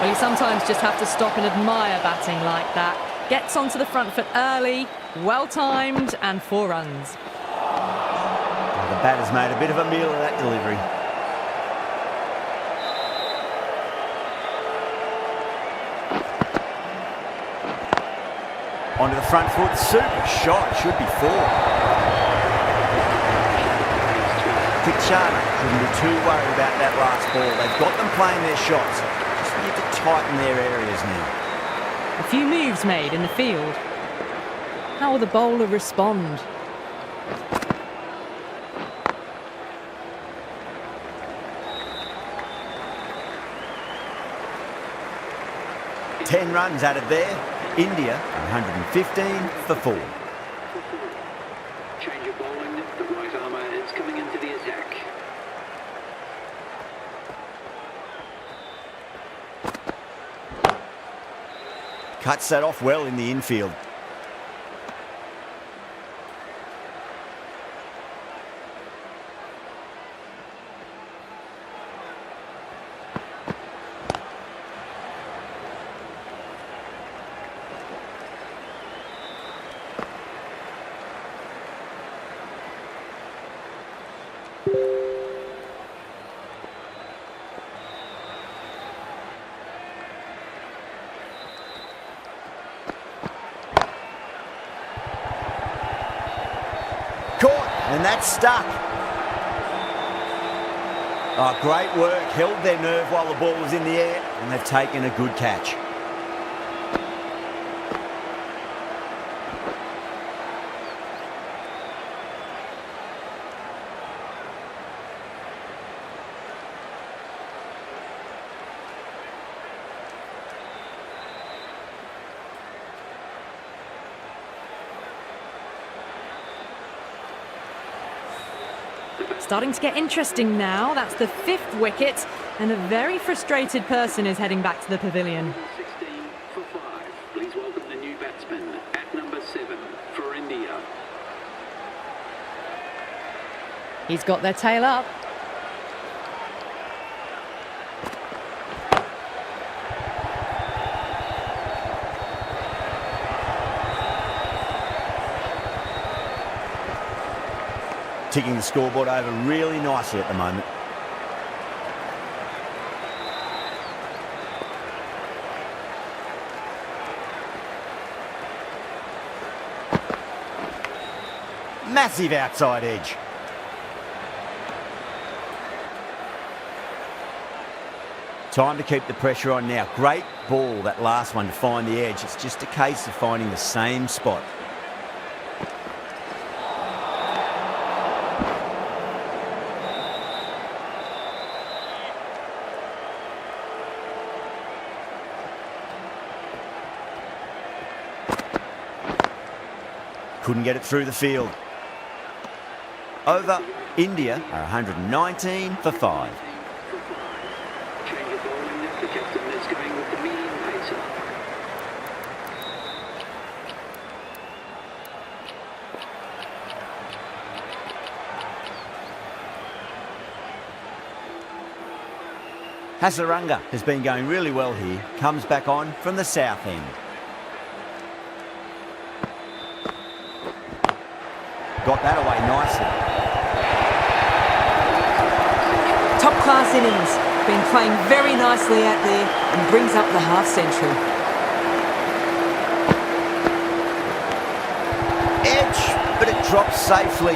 Well, you sometimes just have to stop and admire batting like that. Gets onto the front foot early, well timed, and 4 runs. Well, the batter's made a bit of a meal of that delivery. Onto the front foot, super shot, should be 4. Kikchana shouldn't be too worried about that last ball. They've got them playing their shots. Just need to tighten their areas now. A few moves made in the field. How will the bowler respond? Ten runs added there. India, 115 for 4. Change of bowling. The right armour is coming into the attack. Cuts that off well in the infield. Caught, and that's stuck. Oh, great work. Held their nerve while the ball was in the air, and they've taken a good catch. Starting to get interesting now. That's the 5th wicket, and a very frustrated person is heading back to the pavilion. 16 for 5. Please welcome the new batsman at number 7 for India. He's got their tail up. Ticking the scoreboard over really nicely at the moment. Massive outside edge. Time to keep the pressure on now. Great ball, that last one, to find the edge. It's just a case of finding the same spot. Couldn't get it through the field. Over. India are 119 for 5. Change of bowling now. The captain is going with the medium pacer. Hasaranga has been going really well here. Comes back on from the south end. Got that away nicely. Top class innings. Been playing very nicely out there and brings up the half century. Edge, but it drops safely.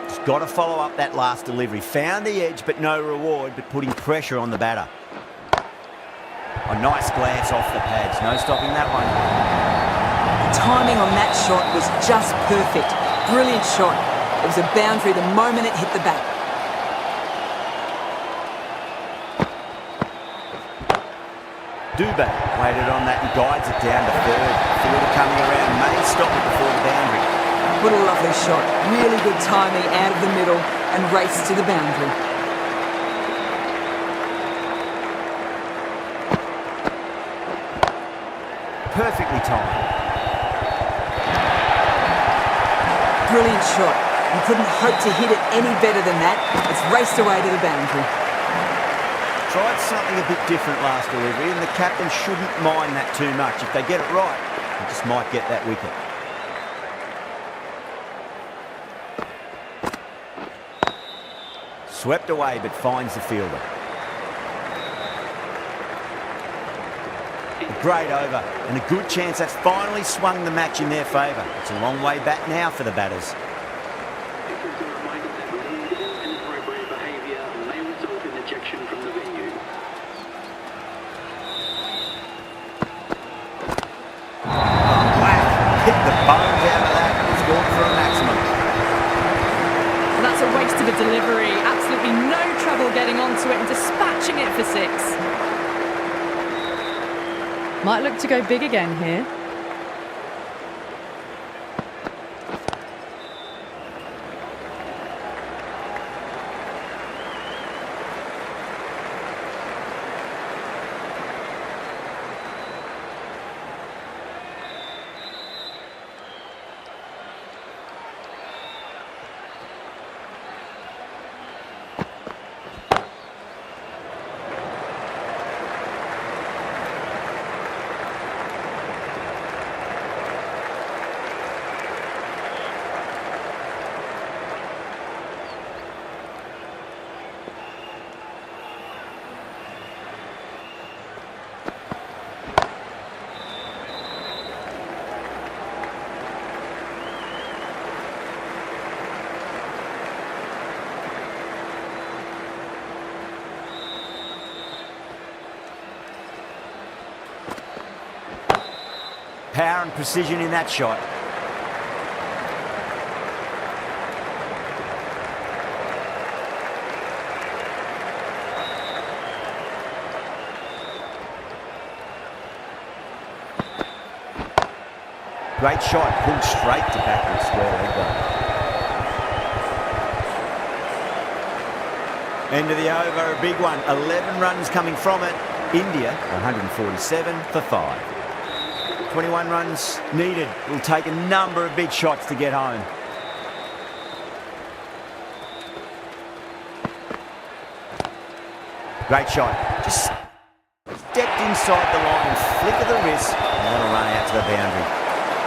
Just got to follow up that last delivery. Found the edge, but no reward, but putting pressure on the batter. A nice glance off the pads. No stopping that one. The timing on that shot was just perfect. Brilliant shot. It was a boundary the moment it hit the bat. Dubé waited on that and guides it down to third. Fielder coming around may stop it before the boundary. What a lovely shot. Really good timing out of the middle and race to the boundary. Perfectly timed. Brilliant shot. You couldn't hope to hit it any better than that. It's raced away to the boundary. Tried something a bit different last delivery, and the captain shouldn't mind that too much. If they get it right, they just might get that wicket. Swept away, but finds the fielder. A great over, and a good chance that's finally swung the match in their favour. It's a long way back now for the batters. It was a reminder that rude and inappropriate behaviour may result in ejection from the venue. Whack! Hit the bones out of that and scored for a maximum. Well, that's a waste of a delivery. Absolutely no trouble getting onto it and dispatching it for 6. Might look to go big again here. power and precision in that shot. Great shot, pulled straight to backward square leg though. End of the over, a big one. 11 runs coming from it. India, 147 for 5. 21 runs needed. Will take a number of big shots to get home. Great shot. Just stepped inside the line, flick of the wrist, and that'll run out to the boundary.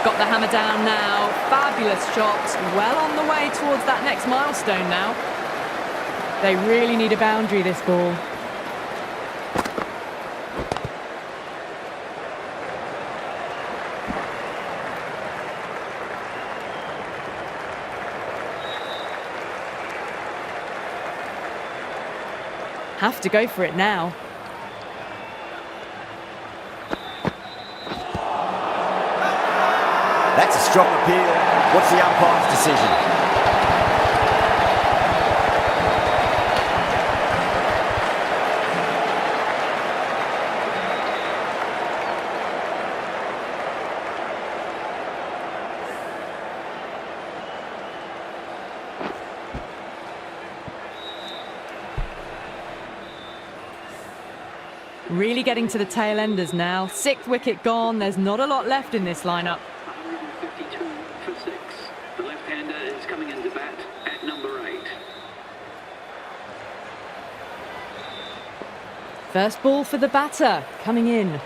Got the hammer down now. Fabulous shot. Well on the way towards that next milestone now. They really need a boundary, this ball. Have to go for it now. That's a strong appeal. What's the umpire's decision? Really getting to the tail enders now. 6th wicket gone. There's not a lot left in this lineup. 152 for 6. The left-hander is coming into bat at number 8. First ball for the batter, coming in.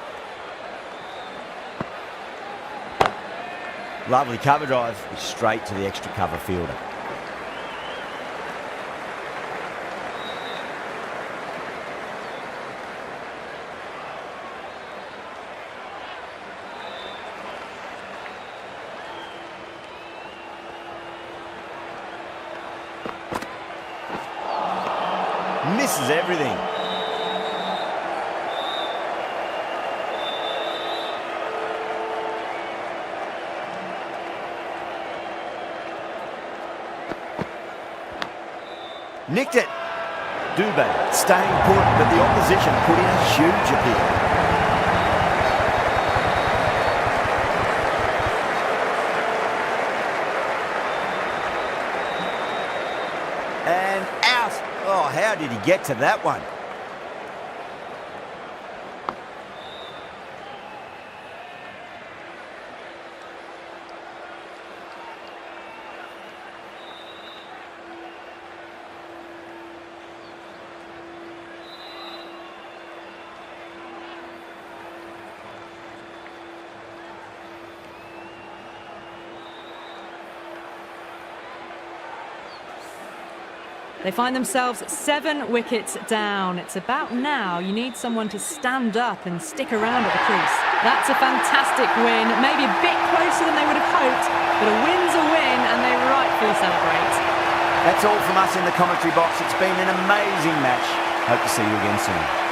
Lovely cover drive, straight to the extra cover fielder. Misses everything. Nicked it. Dubé staying put, but the opposition put in a huge appeal. And out. Oh, how did he get to that one? They find themselves 7 wickets down. It's about now you need someone to stand up and stick around at the crease. That's a fantastic win, maybe a bit closer than they would have hoped, but a win's a win and they rightfully celebrate. That's all from us in the commentary box. It's been an amazing match. Hope to see you again soon.